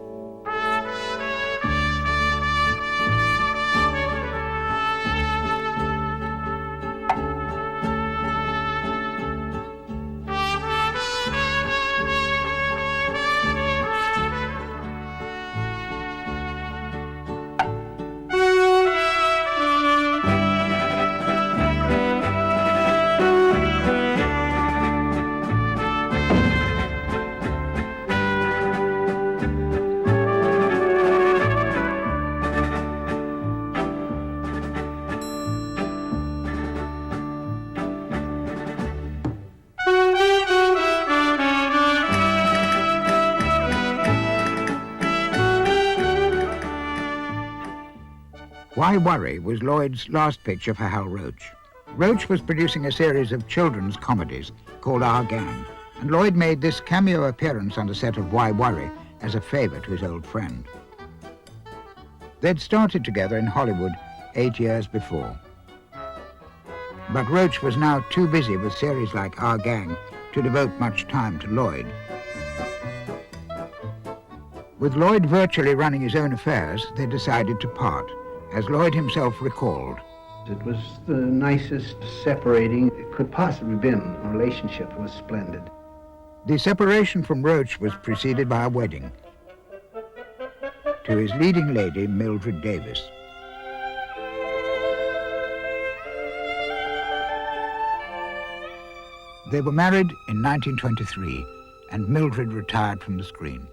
Why Worry was Lloyd's last picture for Hal Roach. Roach was producing a series of children's comedies called Our Gang, and Lloyd made this cameo appearance on the set of Why Worry as a favor to his old friend. They'd started together in Hollywood 8 years before. But Roach was now too busy with series like Our Gang to devote much time to Lloyd. With Lloyd virtually running his own affairs, they decided to part. As Lloyd himself recalled, it was the nicest separating it could possibly have been. The relationship was splendid. The separation from Roach was preceded by a wedding to his leading lady, Mildred Davis. They were married in 1923, and Mildred retired from the screen.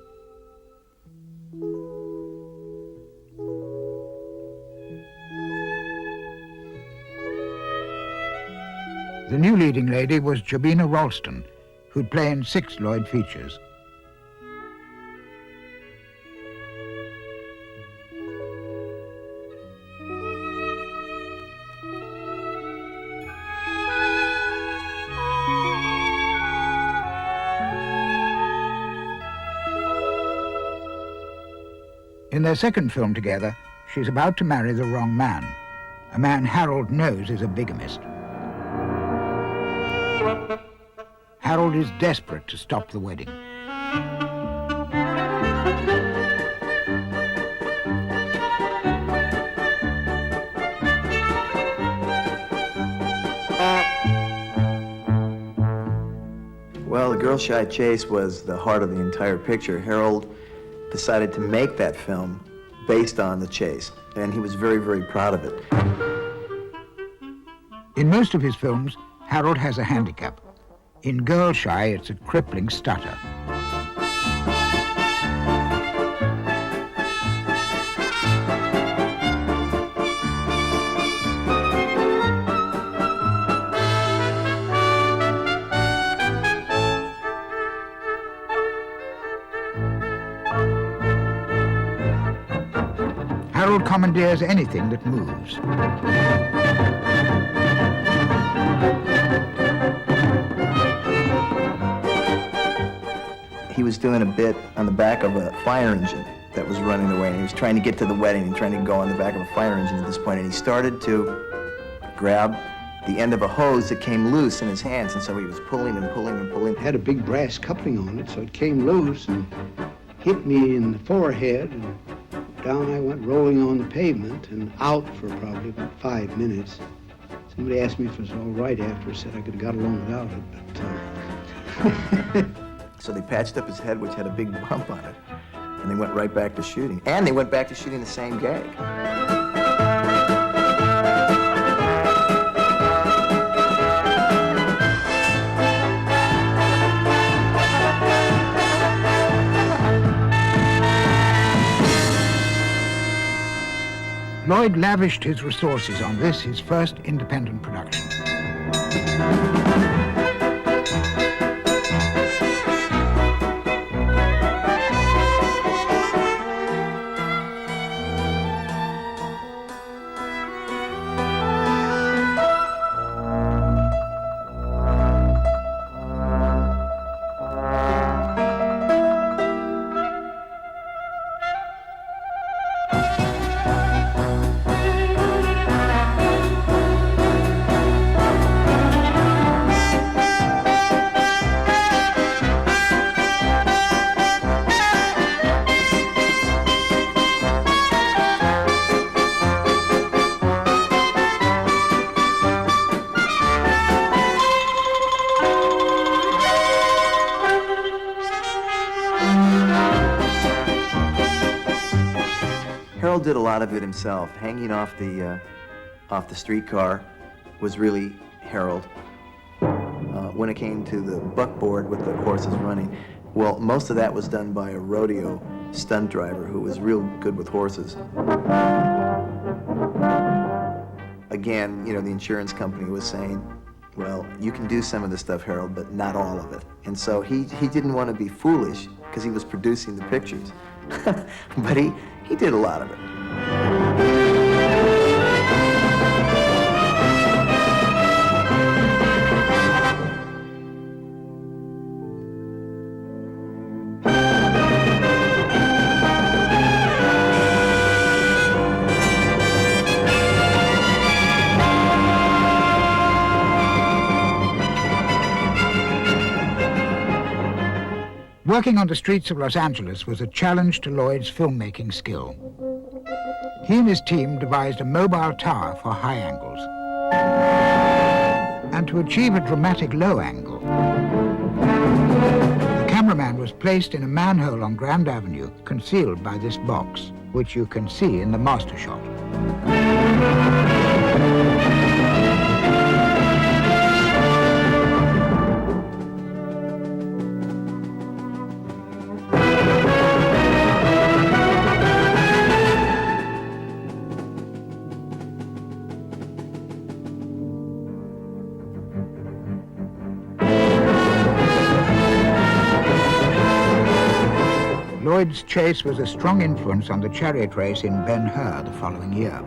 The new leading lady was Jabina Ralston, who'd play in 6 Lloyd features. In their second film together, she's about to marry the wrong man, a man Harold knows is a bigamist. Harold is desperate to stop the wedding. Well, the Girl Shy Chase was the heart of the entire picture. Harold decided to make that film based on the chase, and he was very, very proud of it. In most of his films, Harold has a handicap. In Girl Shy, it's a crippling stutter. Harold commandeers anything that moves. He was doing a bit on the back of a fire engine that was running away, and he was trying to get to the wedding and trying to go on the back of a fire engine at this point, and he started to grab the end of a hose that came loose in his hands, and so he was pulling and pulling and pulling. It had a big brass coupling on it, so it came loose and hit me in the forehead, and down I went rolling on the pavement and out for probably about 5 minutes. Somebody asked me if it was all right after. I said I could have got along without it, but... So they patched up his head, which had a big bump on it, and they went right back to shooting. And they went back to shooting the same gag. Lloyd lavished his resources on this, his first independent production. Harold did a lot of it himself. Hanging off the streetcar was really Harold. When it came to the buckboard with the horses running, well, most of that was done by a rodeo stunt driver who was real good with horses. Again, you know, the insurance company was saying, well, you can do some of the stuff, Harold, but not all of it. And so he didn't want to be foolish because he was producing the pictures. But he did a lot of it. Working on the streets of Los Angeles was a challenge to Lloyd's filmmaking skill. He and his team devised a mobile tower for high angles. And to achieve a dramatic low angle, the cameraman was placed in a manhole on Grand Avenue, concealed by this box, which you can see in the master shot. Lloyd's chase was a strong influence on the chariot race in Ben-Hur the following year.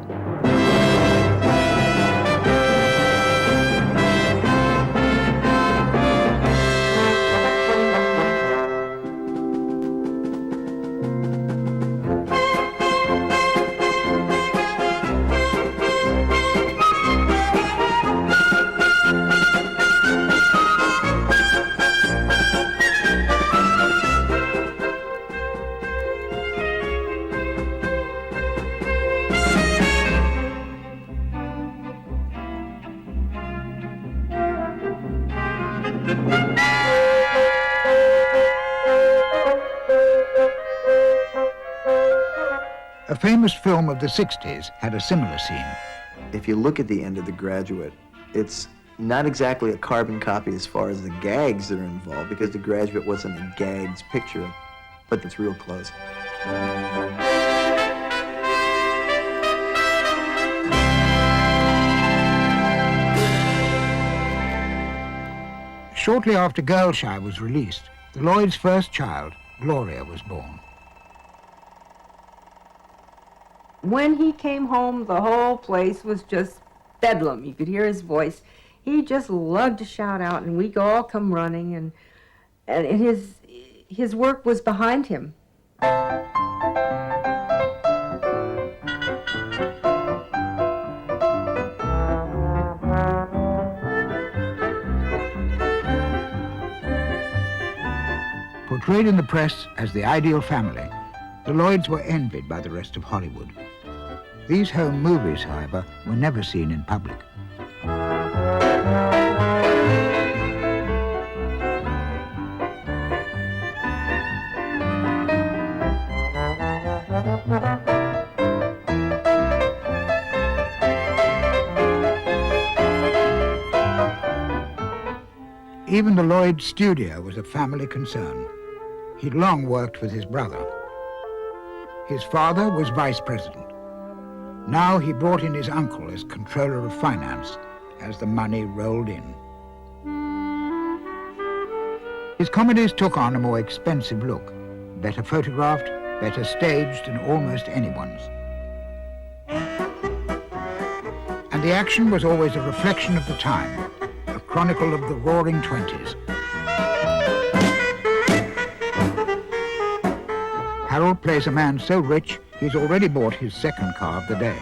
A famous film of the 60s had a similar scene. If you look at the end of The Graduate, it's not exactly a carbon copy as far as the gags that are involved, because The Graduate wasn't a gagged picture, but it's real close. Shortly after Girl-Shy was released, Lloyd's first child, Gloria, was born. When he came home, the whole place was just bedlam. You could hear his voice. He just loved to shout out, and we'd all come running, and his work was behind him. Portrayed in the press as the ideal family, the Lloyds were envied by the rest of Hollywood. These home movies, however, were never seen in public. Even the Lloyd studio was a family concern. He'd long worked with his brother. His father was vice president. Now he brought in his uncle as controller of finance as the money rolled in. His comedies took on a more expensive look, better photographed, better staged than almost anyone's. And the action was always a reflection of the time, a chronicle of the roaring 20s. Harold plays a man so rich, he's already bought his second car of the day.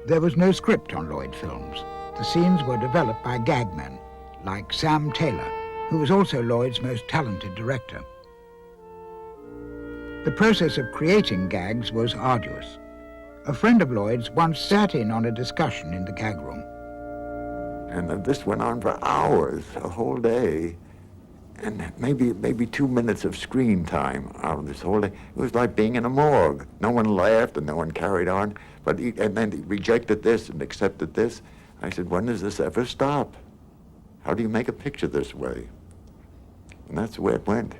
There was no script on Lloyd films. The scenes were developed by gagmen, like Sam Taylor, who was also Lloyd's most talented director. The process of creating gags was arduous. A friend of Lloyd's once sat in on a discussion in the gag room. And this went on for hours, a whole day, and maybe 2 minutes of screen time out of this whole day. It was like being in a morgue. No one laughed and no one carried on. And then he rejected this and accepted this. I said, when does this ever stop? How do you make a picture this way? And that's the way it went.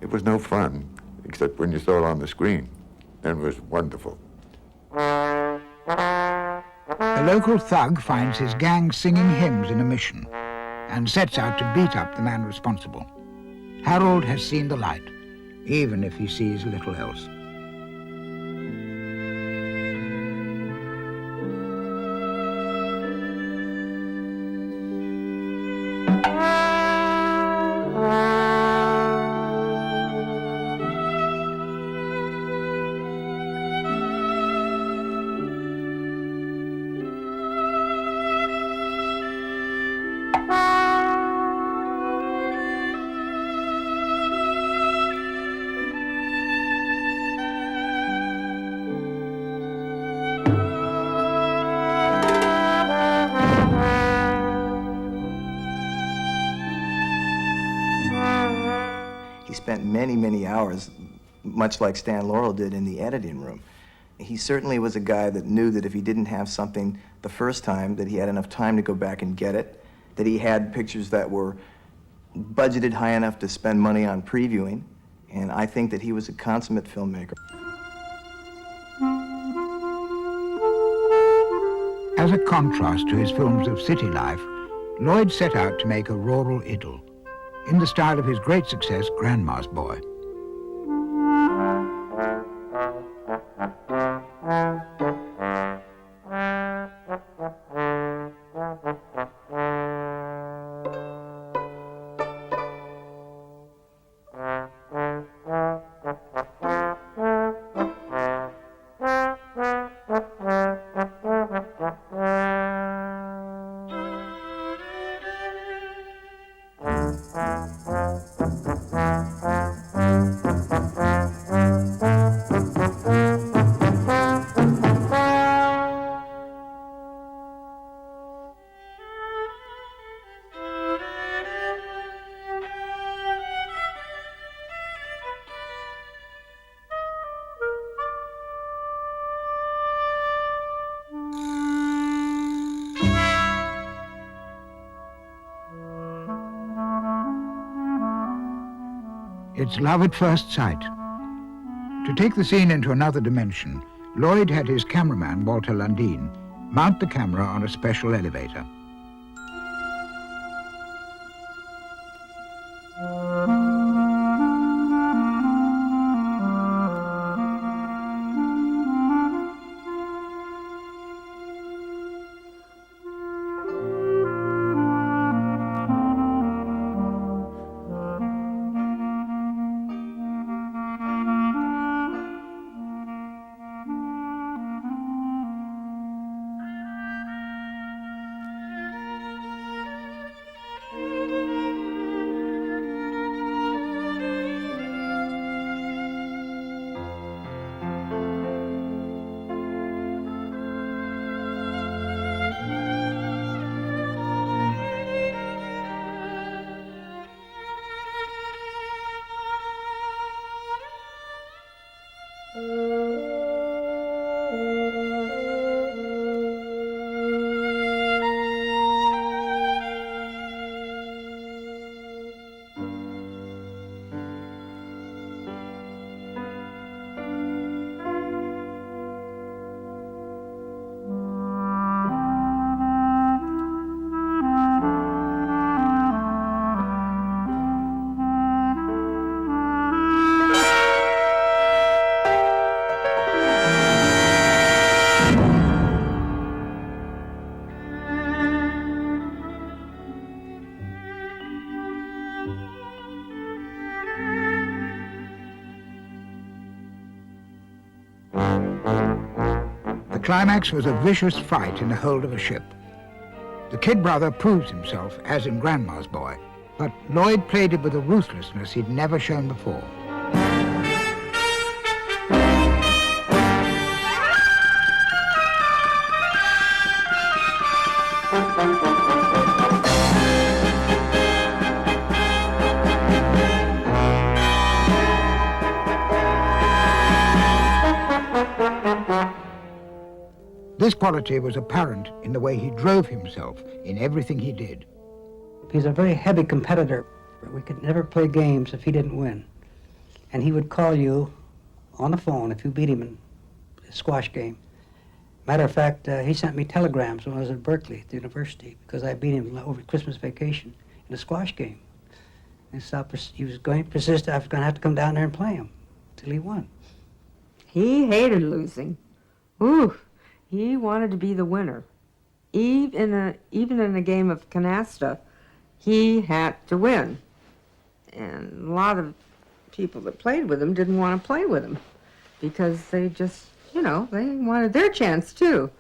It was no fun, except when you saw it on the screen. Then it was wonderful. A local thug finds his gang singing hymns in a mission and sets out to beat up the man responsible. Harold has seen the light, even if he sees little else. Spent many, many hours, much like Stan Laurel did in the editing room. He certainly was a guy that knew that if he didn't have something the first time, that he had enough time to go back and get it, that he had pictures that were budgeted high enough to spend money on previewing, and I think that he was a consummate filmmaker. As a contrast to his films of city life, Lloyd set out to make a rural idyll, in the style of his great success, Grandma's Boy. It's love at first sight. To take the scene into another dimension, Lloyd had his cameraman, Walter Lundin, mount the camera on a special elevator. The climax was a vicious fight in the hold of a ship. The kid brother proves himself, as in Grandma's Boy, but Lloyd played it with a ruthlessness he'd never shown before. This quality was apparent in the way he drove himself in everything he did. He's a very heavy competitor. We could never play games if he didn't win. And he would call you on the phone if you beat him in a squash game. Matter of fact, he sent me telegrams when I was at Berkeley at the university because I beat him over Christmas vacation in a squash game. And so he was going to persist. I was going to have to come down there and play him till he won. He hated losing. Ooh. He wanted to be the winner. Even in a game of canasta, he had to win. And a lot of people that played with him didn't want to play with him because they just, they wanted their chance too.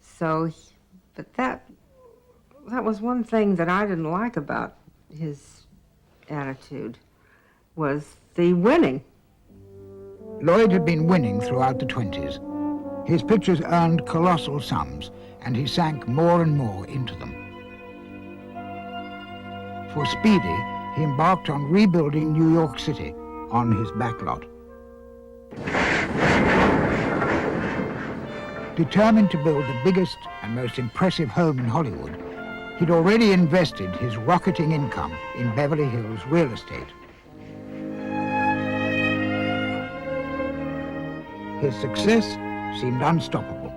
So, but that was one thing that I didn't like about his attitude, was the winning. Lloyd had been winning throughout the 20s. His pictures earned colossal sums, and he sank more and more into them. For Speedy, he embarked on rebuilding New York City on his backlot. Determined to build the biggest and most impressive home in Hollywood, he'd already invested his rocketing income in Beverly Hills real estate. His success seemed unstoppable.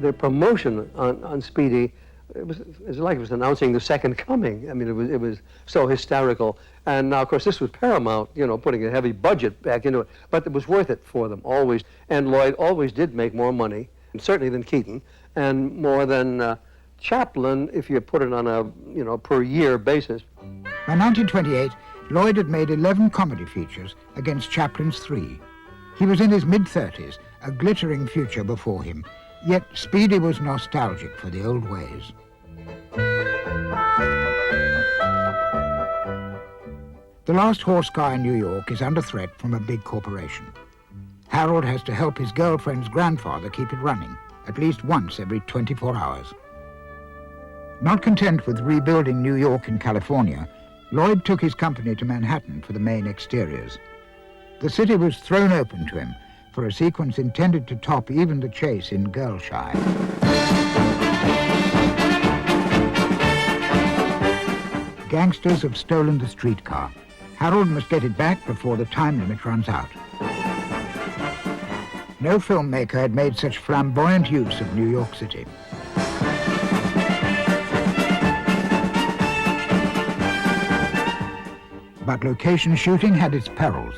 The promotion on Speedy, it was like it was announcing the second coming. I mean, it was so hysterical. And now, of course, this was Paramount, putting a heavy budget back into it. But it was worth it for them, always. And Lloyd always did make more money, and certainly than Keaton, and more than Chaplin, if you put it on a, per year basis. By 1928, Lloyd had made 11 comedy features against Chaplin's 3. He was in his mid-30s, a glittering future before him, yet Speedy was nostalgic for the old ways. The last horse car in New York is under threat from a big corporation. Harold has to help his girlfriend's grandfather keep it running, at least once every 24 hours. Not content with rebuilding New York and California, Lloyd took his company to Manhattan for the main exteriors. The city was thrown open to him for a sequence intended to top even the chase in Girl Shy. Gangsters have stolen the streetcar. Harold must get it back before the time limit runs out. No filmmaker had made such flamboyant use of New York City. But location shooting had its perils.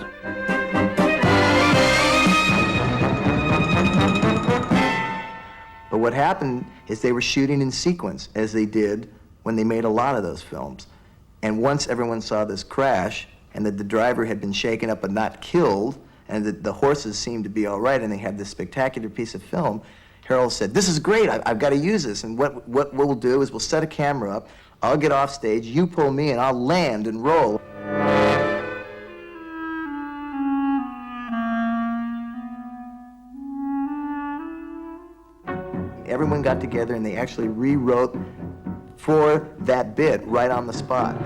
But what happened is they were shooting in sequence, as they did when they made a lot of those films. And once everyone saw this crash, and that the driver had been shaken up but not killed, and that the horses seemed to be all right, and they had this spectacular piece of film, Harold said, "This is great, I've got to use this. And what we'll do is we'll set a camera up, I'll get off stage, you pull me, and I'll land and roll." Everyone got together and they actually rewrote for that bit right on the spot.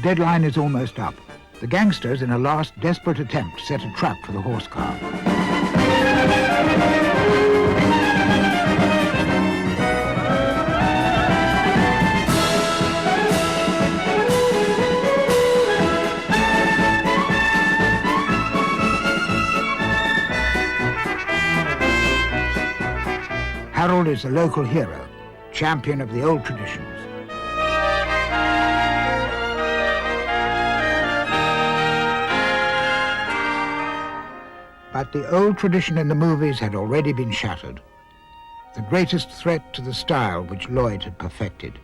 deadline is almost up. The gangsters, in a last desperate attempt, set a trap for the horse car. Harold is the local hero, champion of the old traditions. But the old tradition in the movies had already been shattered. The greatest threat to the style which Lloyd had perfected.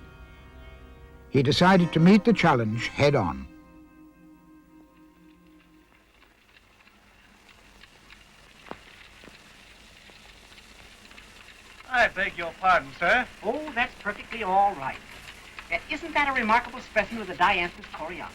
He decided to meet the challenge head on. I beg your pardon, sir. Oh, that's perfectly all right. Isn't that a remarkable specimen of the Dianthus coreopsis?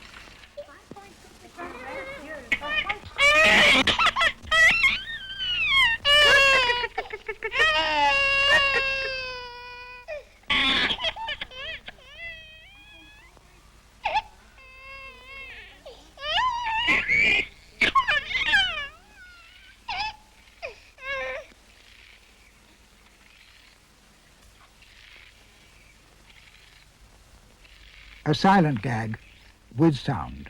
A silent gag with sound.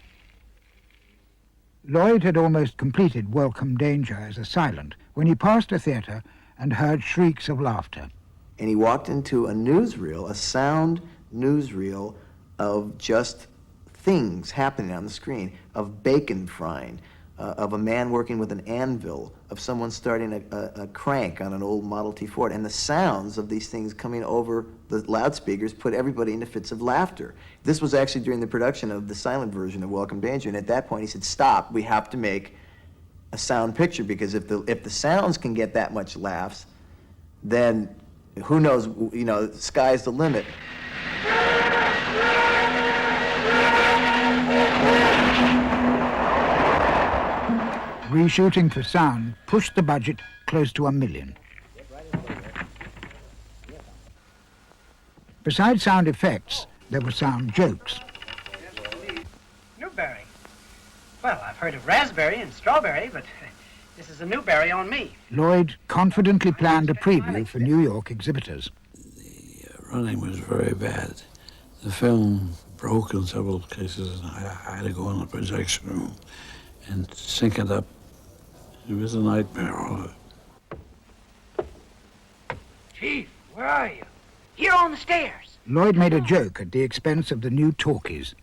Lloyd had almost completed Welcome Danger as a silent when he passed a theater and heard shrieks of laughter. And he walked into a newsreel, a sound newsreel of just things happening on the screen, of bacon frying, of a man working with an anvil, of someone starting a crank on an old Model T Ford. And the sounds of these things coming over the loudspeakers put everybody into fits of laughter. This was actually during the production of the silent version of Welcome Danger, and at that point he said, stop, we have to make a sound picture, because if the sounds can get that much laughs, then who knows, you know, sky's the limit. Reshooting for sound pushed the budget close to $1 million. Besides sound effects, there were sound jokes. Newberry. Well, I've heard of raspberry and strawberry, but this is a newberry on me. Lloyd confidently planned a preview for New York exhibitors. Running was very bad. The film broke in several cases, and I had to go in the projection room and sync it up. It was a nightmare. All of it. Chief, where are you? Here on the stairs. Lloyd made a joke at the expense of the new talkies.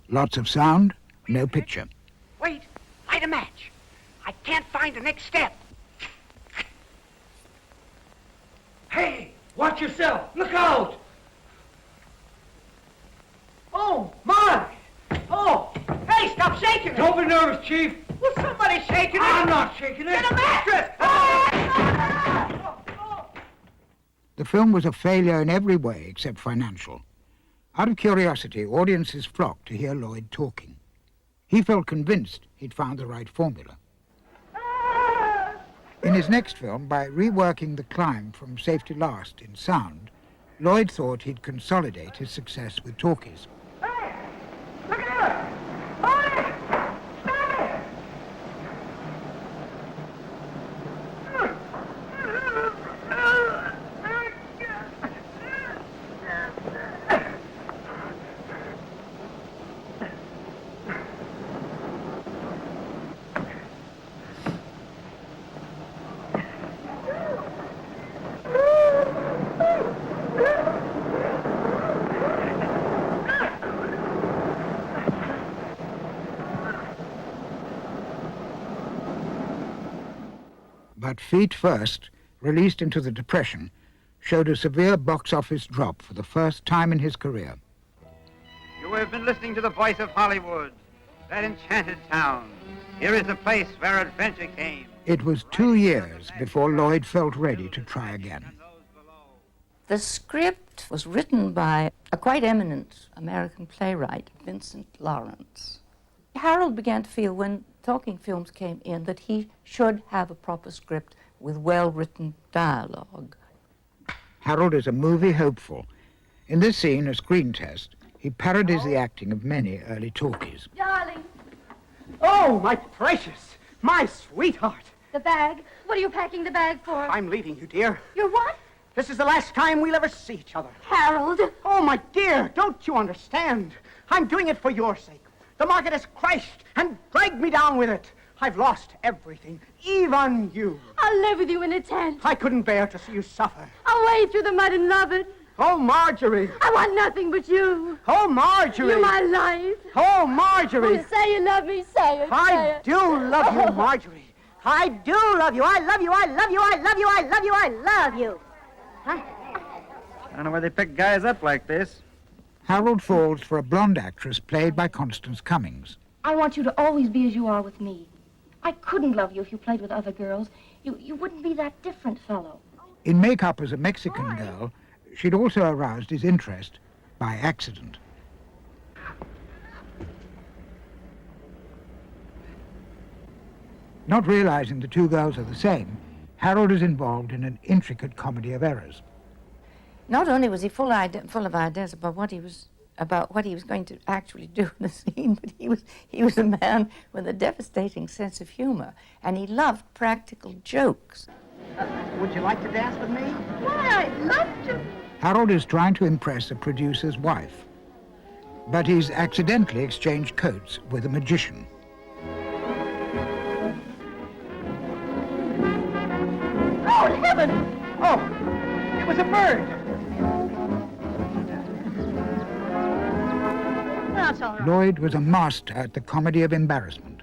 Lots of sound, no picture. Wait, light a match. I can't find the next step. Hey, watch yourself. Look out. Oh, my. Oh, hey, stop shaking it. Don't be nervous, Chief. Well, somebody's shaking it. I'm not shaking it. Get a mattress. The film was a failure in every way except financial. Out of curiosity, audiences flocked to hear Lloyd talking. He felt convinced he'd found the right formula. In his next film, by reworking the climb from Safety Last in sound, Lloyd thought he'd consolidate his success with talkies. Look at her. Hold it. But Feet First, released into the Depression, showed a severe box office drop for the first time in his career. You have been listening to the voice of Hollywood, that enchanted town. Here is the place where adventure came. It was 2 years before Lloyd felt ready to try again. The script was written by a quite eminent American playwright, Vincent Lawrence. Harold began to feel when talking films came in that he should have a proper script with well-written dialogue. Harold is a movie hopeful. In this scene, a screen test, he parodies the acting of many early talkies. Darling. Oh, my precious, my sweetheart. The bag? What are you packing the bag for? I'm leaving you, dear. You're what? This is the last time we'll ever see each other. Harold. Oh, my dear, don't you understand? I'm doing it for your sake. The market has crashed and dragged me down with it. I've lost everything, even you. I'll live with you in a tent. I couldn't bear to see you suffer. I'll wade through the mud and love it. Oh, Marjorie. I want nothing but you. Oh, Marjorie. You're my life. Oh, Marjorie. Oh, say you love me, say it. I do love you, Marjorie. I do love you. I love you. I love you. I love you. I love you. I love you. I don't know where they pick guys up like this. Harold falls for a blonde actress played by Constance Cummings. I want you to always be as you are with me. I couldn't love you if you played with other girls. You wouldn't be that different fellow. In Make-Up as a Mexican Girl, she'd also aroused his interest by accident. Not realizing the two girls are the same, Harold is involved in an intricate comedy of errors. Not only was he full of ideas about what he was going to actually do in the scene, but he was a man with a devastating sense of humor, and he loved practical jokes. Would you like to dance with me? Why, I'd love to. Harold is trying to impress a producer's wife, but he's accidentally exchanged coats with a magician. Oh, heaven! Oh, it was a bird. That's all right. Lloyd was a master at the comedy of embarrassment.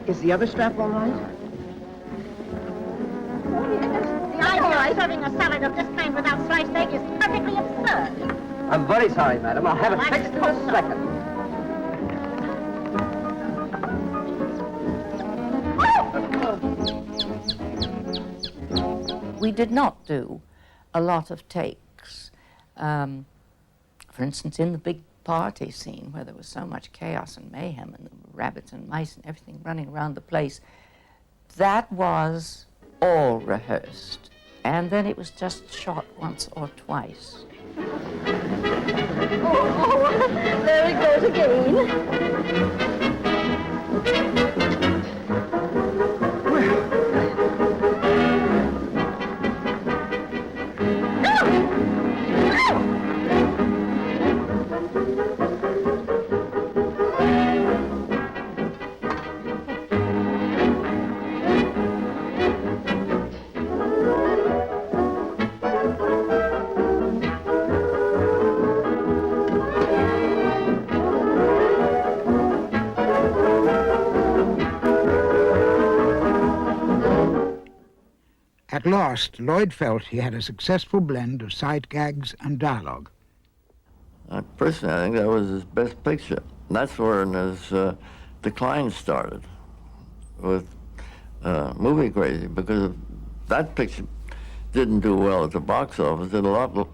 Is the other strap all right? The idea of serving a salad of this kind without sliced egg is perfectly absurd. I'm very sorry, madam. I'll have it fixed in a second. We did not do a lot of takes. For instance, in the big party scene where there was so much chaos and mayhem and the rabbits and mice and everything running around the place, that was all rehearsed. And then it was just shot once or twice. Oh, there he goes again. At last, Lloyd felt he had a successful blend of sight gags and dialogue. Personally, I think that was his best picture. That's where his decline started with Movie Crazy, because that picture didn't do well at the box office, did a lot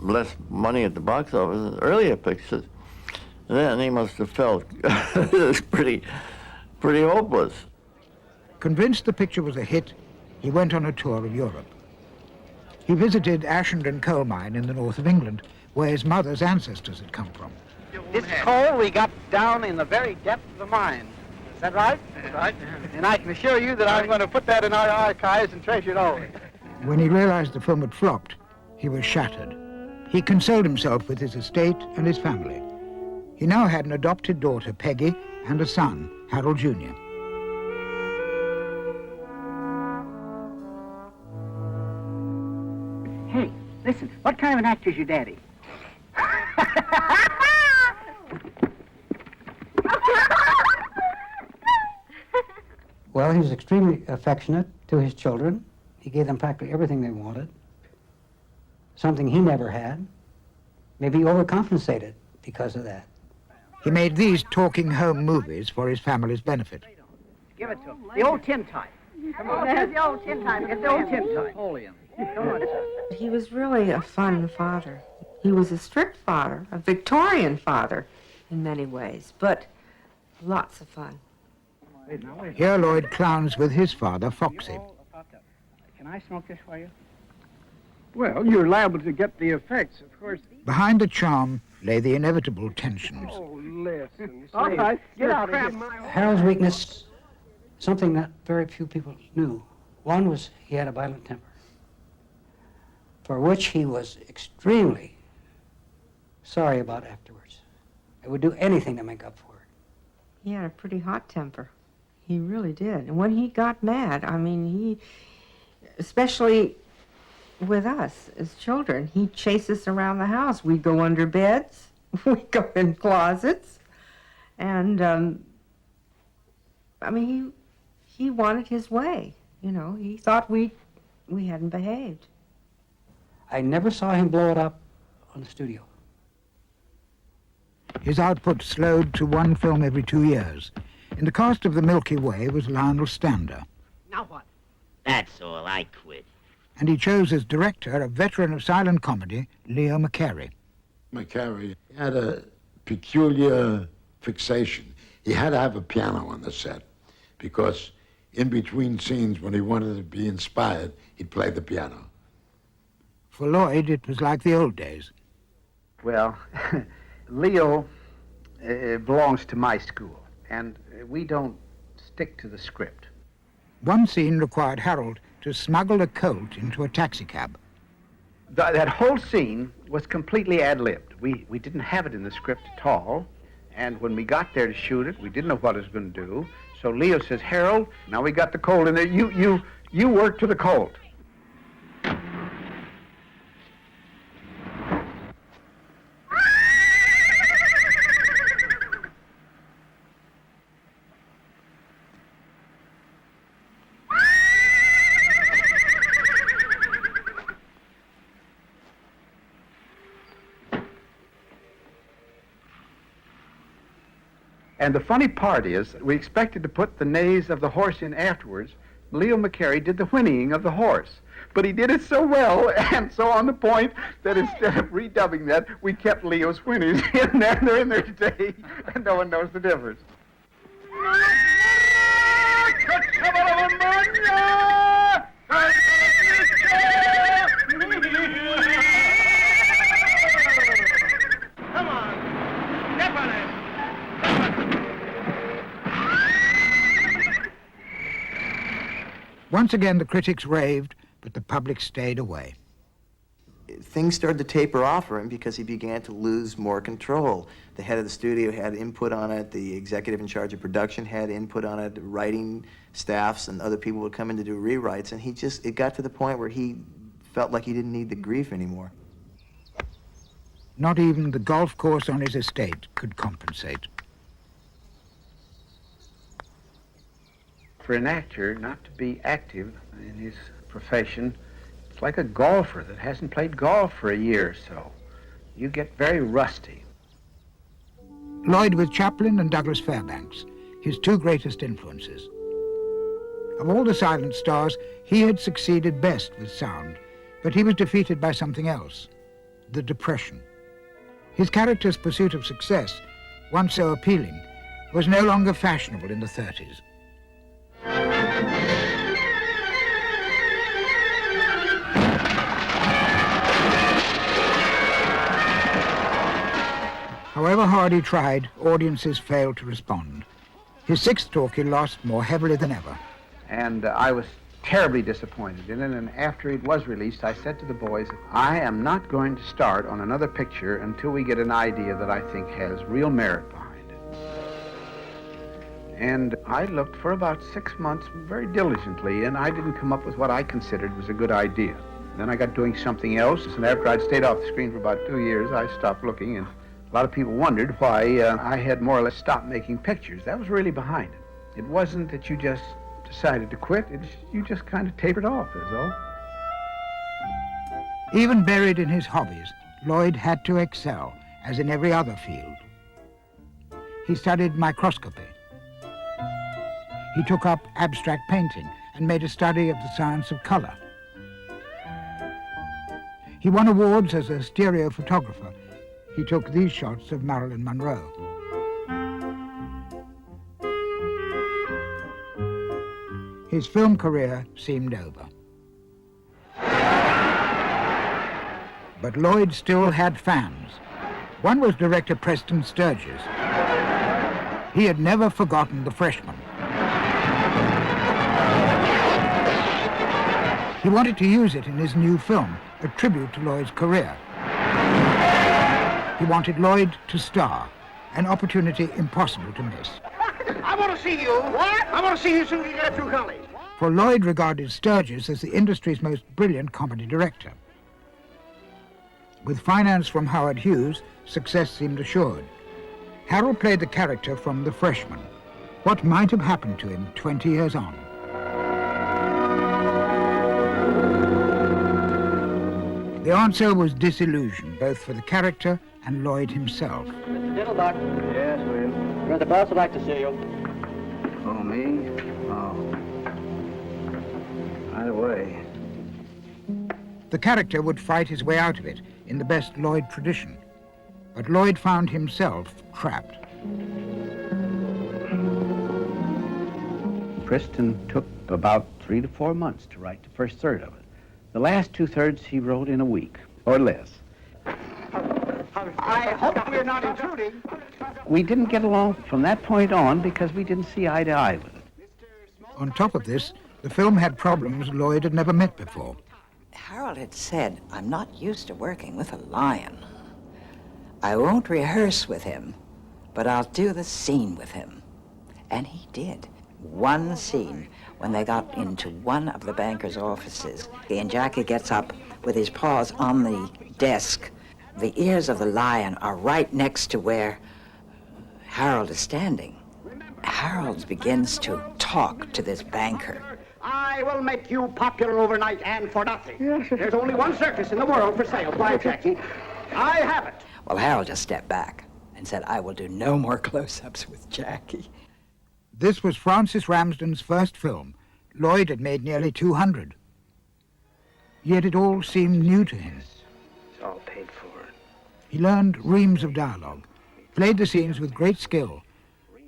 less money at the box office than earlier pictures. Then he must have felt it was pretty hopeless. Convinced the picture was a hit, he went on a tour of Europe. He visited Ashenden coal mine in the north of England, where his mother's ancestors had come from. This coal we got down in the very depth of the mine. Is that right? That's right. And I can assure you that I'm going to put that in our archives and treasure it always. When he realized the film had flopped, he was shattered. He consoled himself with his estate and his family. He now had an adopted daughter, Peggy, and a son, Harold Jr. Hey, listen, what kind of an actor is your daddy? Well, he was extremely affectionate to his children. He gave them practically everything they wanted, something he never had. Maybe he overcompensated because of that. He made these talking home movies for his family's benefit. Give it to him. The old tin type. Come on. There's the old tin type. Get the old tin type. Napoleon. Come on, sir. He was really a fun father. He was a strict father, a Victorian father in many ways, but lots of fun. Here Lloyd clowns with his father, Foxy. Can I smoke this for you? Well, you're liable to get the effects, of course. Behind the charm lay the inevitable tensions. Oh, listen. All right, get out of here. Harold's weakness, something that very few people knew. One was he had a violent temper, for which he was extremely sorry about afterwards. He would do anything to make up for it. He had a pretty hot temper. He really did. And when he got mad, I mean, he, especially with us as children, he'd chase us around the house. We'd go under beds, we'd go in closets, and, I mean, he wanted his way, you know. He thought we hadn't behaved. I never saw him blow it up on the studio. His output slowed to one film every 2 years. In the cast of The Milky Way was Lionel Stander. Now what? That's all. I quit. And he chose as director a veteran of silent comedy, Leo McCarey. McCarey had a peculiar fixation. He had to have a piano on the set because in between scenes, when he wanted to be inspired, he'd play the piano. For Lloyd, it was like the old days. Well, Leo belongs to my school, and we don't stick to the script. One scene required Harold to smuggle a colt into a taxicab. That whole scene was completely ad-libbed. We didn't have it in the script at all, and when we got there to shoot it, we didn't know what it was going to do. So Leo says, Harold, now we got the colt in there. You work to the colt. And the funny part is, we expected to put the neighs of the horse in afterwards. Leo McCarey did the whinnying of the horse. But he did it so well, and so on the point, that instead of redubbing that, we kept Leo's whinnies in there, and they're in there today, and no one knows the difference. Come on, step on it. Once again, the critics raved, but the public stayed away. Things started to taper off for him because he began to lose more control. The head of the studio had input on it, the executive in charge of production had input on it, writing staffs and other people would come in to do rewrites, and it got to the point where he felt like he didn't need the grief anymore. Not even the golf course on his estate could compensate. For an actor not to be active in his profession, it's like a golfer that hasn't played golf for a year or so. You get very rusty. Lloyd with Chaplin and Douglas Fairbanks, his two greatest influences. Of all the silent stars, he had succeeded best with sound, but he was defeated by something else, the Depression. His character's pursuit of success, once so appealing, was no longer fashionable in the 30s. However hard he tried, audiences failed to respond. His sixth talk he lost more heavily than ever. And I was terribly disappointed in it, and after it was released, I said to the boys, I am not going to start on another picture until we get an idea that I think has real merit behind it. And I looked for about 6 months very diligently, and I didn't come up with what I considered was a good idea. Then I got doing something else, and after I'd stayed off the screen for about 2 years, I stopped looking, and a lot of people wondered why I had more or less stopped making pictures. That was really behind it. It wasn't that you just decided to quit, you just kind of tapered off, is all. Even buried in his hobbies, Lloyd had to excel, as in every other field. He studied microscopy. He took up abstract painting and made a study of the science of color. He won awards as a stereo photographer. He took these shots of Marilyn Monroe. His film career seemed over. But Lloyd still had fans. One was director Preston Sturges. He had never forgotten The Freshman. He wanted to use it in his new film, a tribute to Lloyd's career. He wanted Lloyd to star, an opportunity impossible to miss. I want to see you. What? I want to see you as soon as you get through college. For Lloyd regarded Sturges as the industry's most brilliant comedy director. With finance from Howard Hughes, success seemed assured. Harold played the character from The Freshman. What might have happened to him 20 years on? The answer was disillusion, both for the character and Lloyd himself. Mr. Diddlebuck. Yes, William. Brother Boss would like to see you. Oh, me? Oh. Right away. The character would fight his way out of it in the best Lloyd tradition. But Lloyd found himself trapped. Preston took about 3 to 4 months to write the first third of it. The last 2/3 he wrote in a week, or less. I hope we're not intruding. We didn't get along from that point on because we didn't see eye to eye with it. On top of this, the film had problems Lloyd had never met before. Harold had said, I'm not used to working with a lion. I won't rehearse with him, but I'll do the scene with him. And he did. One scene when they got into one of the banker's offices, and Jackie gets up with his paws on the desk. The ears of the lion are right next to where Harold is standing. Harold begins to talk to this banker. I will make you popular overnight and for nothing. There's only one circus in the world for sale. Why, Jackie? I have it. Well, Harold just stepped back and said, I will do no more close-ups with Jackie. This was Francis Ramsden's first film. Lloyd had made nearly 200. Yet it all seemed new to him. It's all paid for. He learned reams of dialogue, played the scenes with great skill,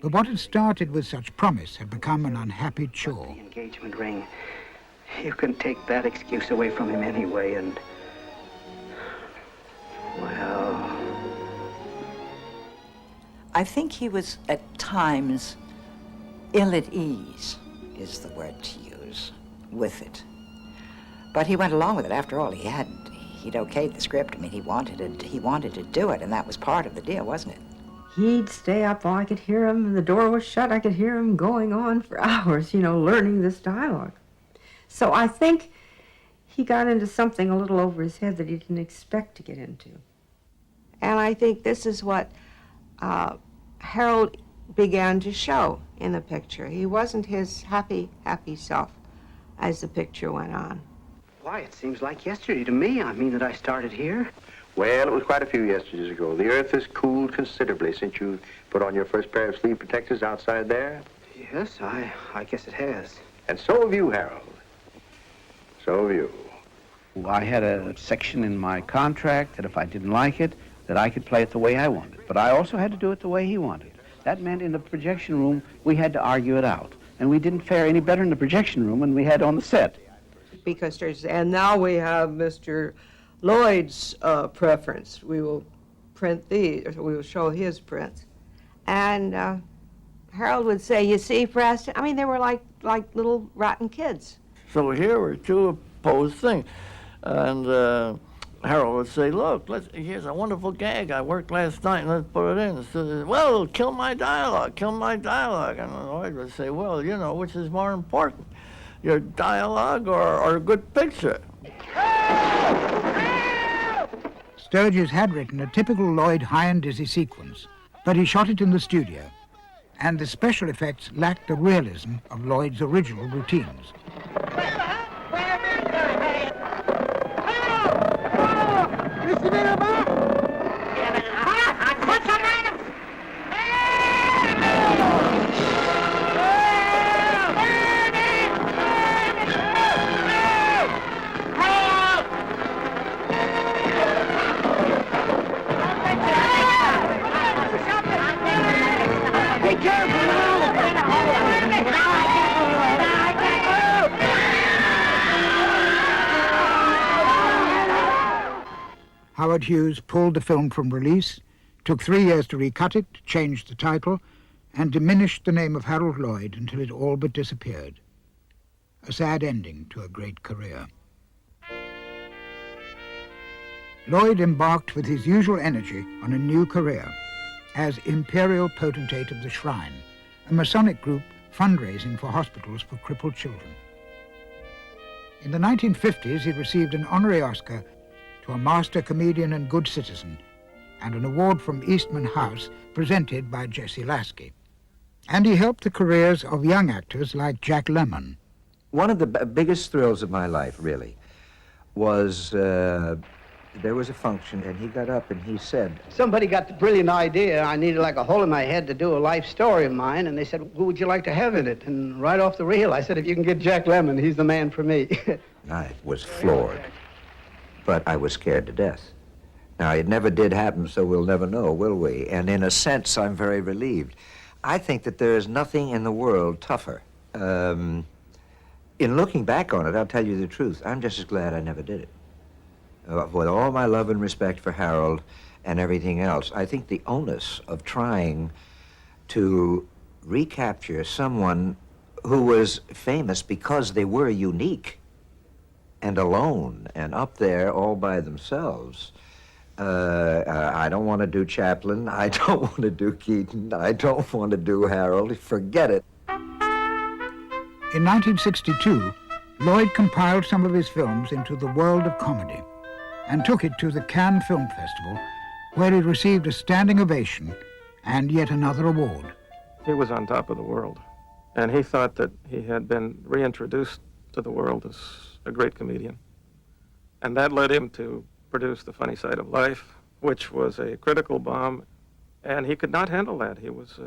but what had started with such promise had become an unhappy chore. The engagement ring. You can take that excuse away from him anyway, and... well... I think he was at times ill at ease, is the word to use, with it. But he went along with it. After all, he'd okayed the script. I mean, he wanted to do it, and that was part of the deal, wasn't it? He'd stay up, I could hear him, and the door was shut. I could hear him going on for hours, learning this dialogue. So I think he got into something a little over his head that he didn't expect to get into. And I think this is what Harold began to show in the picture. He wasn't his happy self as the picture went on. Why, it seems like yesterday to me. I mean that I started here. Well, it was quite a few yesterdays ago. The earth has cooled considerably since you put on your first pair of sleeve protectors outside there. Yes, I guess it has. And so have you, Harold. So have you. I had a section in my contract that if I didn't like it, that I could play it the way I wanted. But I also had to do it the way he wanted. That meant in the projection room, we had to argue it out. And we didn't fare any better in the projection room than we had on the set. Because and now we have Mr. Lloyd's preference. We will print these, or we will show his prints. And Harold would say, you see, Preston, I mean, they were like little rotten kids. So here were two opposed things. And Harold would say, look, here's a wonderful gag I worked last night, and let's put it in. So, well, kill my dialogue. And Lloyd would say, well, which is more important, your dialogue or a good picture? Sturges had written a typical Lloyd high and dizzy sequence, but he shot it in the studio, and the special effects lacked the realism of Lloyd's original routines. Howard Hughes pulled the film from release, took 3 years to recut it, changed the title, and diminished the name of Harold Lloyd until it all but disappeared. A sad ending to a great career. Lloyd embarked with his usual energy on a new career as Imperial Potentate of the Shrine, a Masonic group fundraising for hospitals for crippled children. In the 1950s, he received an honorary Oscar to a master comedian and good citizen, and an award from Eastman House presented by Jesse Lasky. And he helped the careers of young actors like Jack Lemmon. One of the biggest thrills of my life, really, was there was a function, and he got up and he said, Somebody got the brilliant idea. I needed like a hole in my head to do a life story of mine, and they said, who would you like to have in it? And right off the reel, I said, if you can get Jack Lemmon, he's the man for me. I was floored, but I was scared to death. Now, it never did happen, so we'll never know, will we? And in a sense, I'm very relieved. I think that there is nothing in the world tougher. In looking back on it, I'll tell you the truth, I'm just as glad I never did it. With all my love and respect for Harold and everything else, I think the onus of trying to recapture someone who was famous because they were unique and alone and up there all by themselves. I don't want to do Chaplin, I don't want to do Keaton, I don't want to do Harold, forget it. In 1962, Lloyd compiled some of his films into the world of comedy and took it to the Cannes Film Festival, where he received a standing ovation and yet another award. He was on top of the world, and he thought that he had been reintroduced to the world as a great comedian. And that led him to produce The Funny Side of Life, which was a critical bomb, and he could not handle that. He was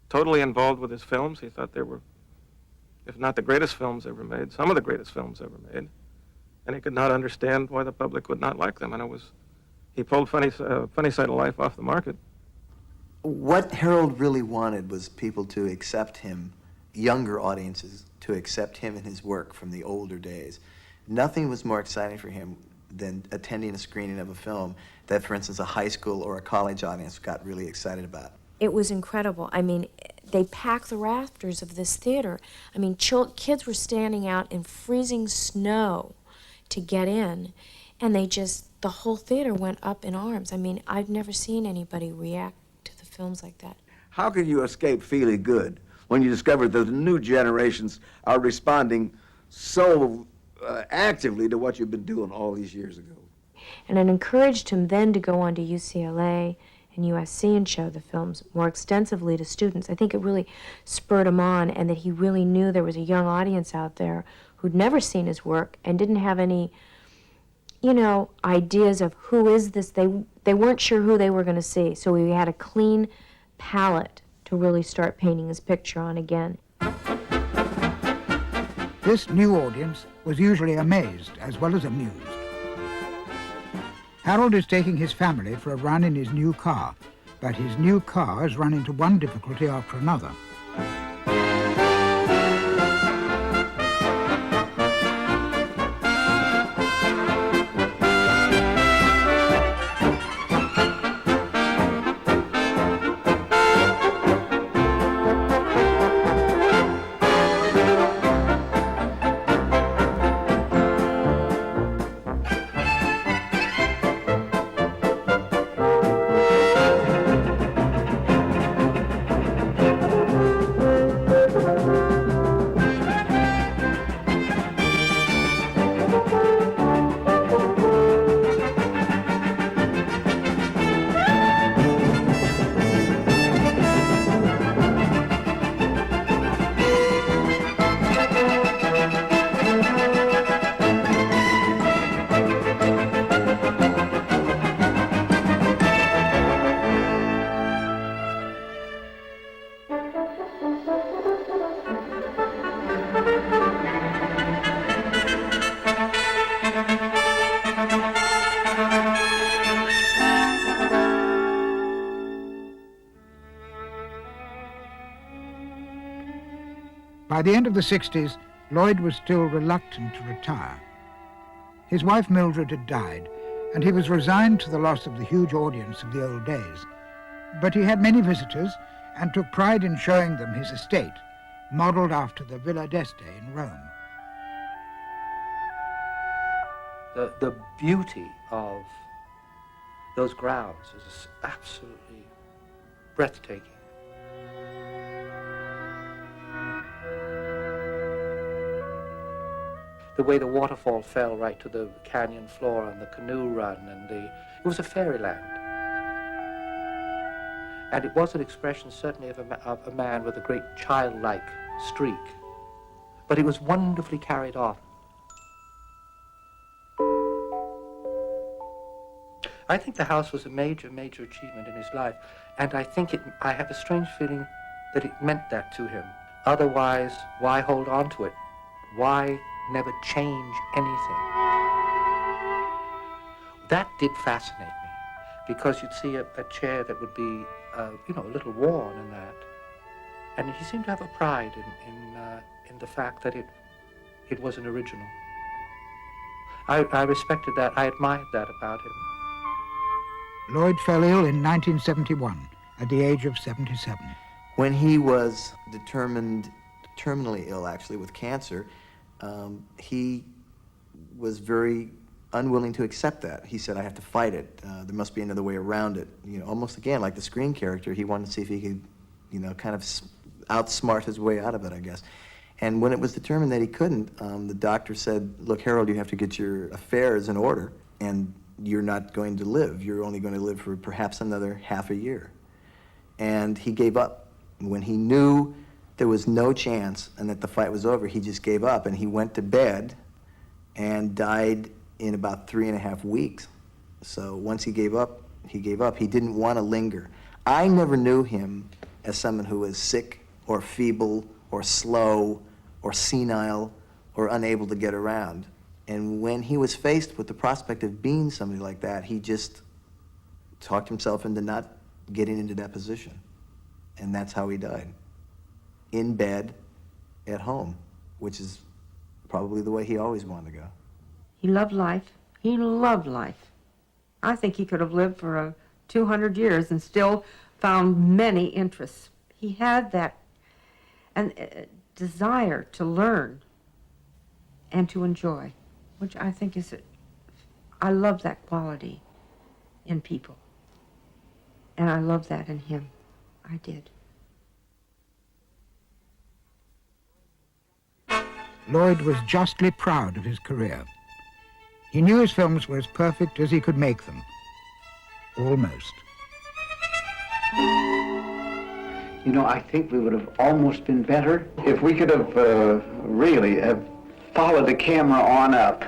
totally involved with his films. He thought they were, if not the greatest films ever made, some of the greatest films ever made. And he could not understand why the public would not like them. And he pulled Funny Side of Life off the market. What Harold really wanted was people to accept him, younger audiences, to accept him and his work from the older days. Nothing was more exciting for him than attending a screening of a film that, for instance, a high school or a college audience got really excited about. It was incredible. I mean, they packed the rafters of this theater. I mean, kids were standing out in freezing snow to get in, and the whole theater went up in arms. I mean, I've never seen anybody react to the films like that. How can you escape feeling good when you discover that the new generations are responding so actively to what you've been doing all these years ago? And it encouraged him then to go on to UCLA and USC and show the films more extensively to students. I think it really spurred him on, and that he really knew there was a young audience out there who'd never seen his work and didn't have any, ideas of who is this. They weren't sure who they were going to see, so he had a clean palette to really start painting his picture on again. This new audience was usually amazed as well as amused. Harold is taking his family for a run in his new car, but his new car has run into one difficulty after another. By the end of the 60s, Lloyd was still reluctant to retire. His wife Mildred had died, and he was resigned to the loss of the huge audience of the old days. But he had many visitors and took pride in showing them his estate, modelled after the Villa d'Este in Rome. The beauty of those grounds is absolutely breathtaking. The way the waterfall fell right to the canyon floor and the canoe run, and it was a fairyland. And it was an expression certainly of a man with a great childlike streak, but it was wonderfully carried off. I think the house was a major, major achievement in his life, and I have a strange feeling that it meant that to him. Otherwise, why hold on to it? Why never change anything? That did fascinate me, because you'd see a chair that would be, a little worn and that. And he seemed to have a pride in the fact that it was an original. I respected that, I admired that about him. Lloyd fell ill in 1971 at the age of 77. When he was determined terminally ill, actually, with cancer, he was very unwilling to accept that. He said, I have to fight it. There must be another way around it. Almost again, like the screen character, he wanted to see if he could, kind of outsmart his way out of it, I guess. And when it was determined that he couldn't, the doctor said, look, Harold, you have to get your affairs in order, and you're not going to live. You're only going to live for perhaps another half a year. And he gave up. When he knew there was no chance and that the fight was over, he just gave up, and he went to bed and died in about 3.5 weeks. So once he gave up, he gave up. He didn't want to linger. I never knew him as someone who was sick or feeble or slow or senile or unable to get around. And when he was faced with the prospect of being somebody like that, he just talked himself into not getting into that position. And that's how he died. In bed, at home, which is probably the way he always wanted to go. He loved life. He loved life. I think he could have lived for 200 years and still found many interests. He had that desire to learn and to enjoy, which I think I love that quality in people. And I love that in him. I did. Lloyd was justly proud of his career. He knew his films were as perfect as he could make them. Almost. I think we would have almost been better if we could have really have followed the camera on up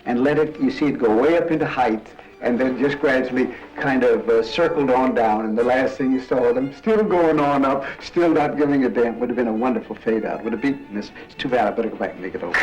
and let it, you see it go way up into height and then just gradually kind of circled on down, and the last thing you saw them still going on up, still not giving a damn. Would have been a wonderful fade out. Would have been this. It's too bad. I better go back and make it over.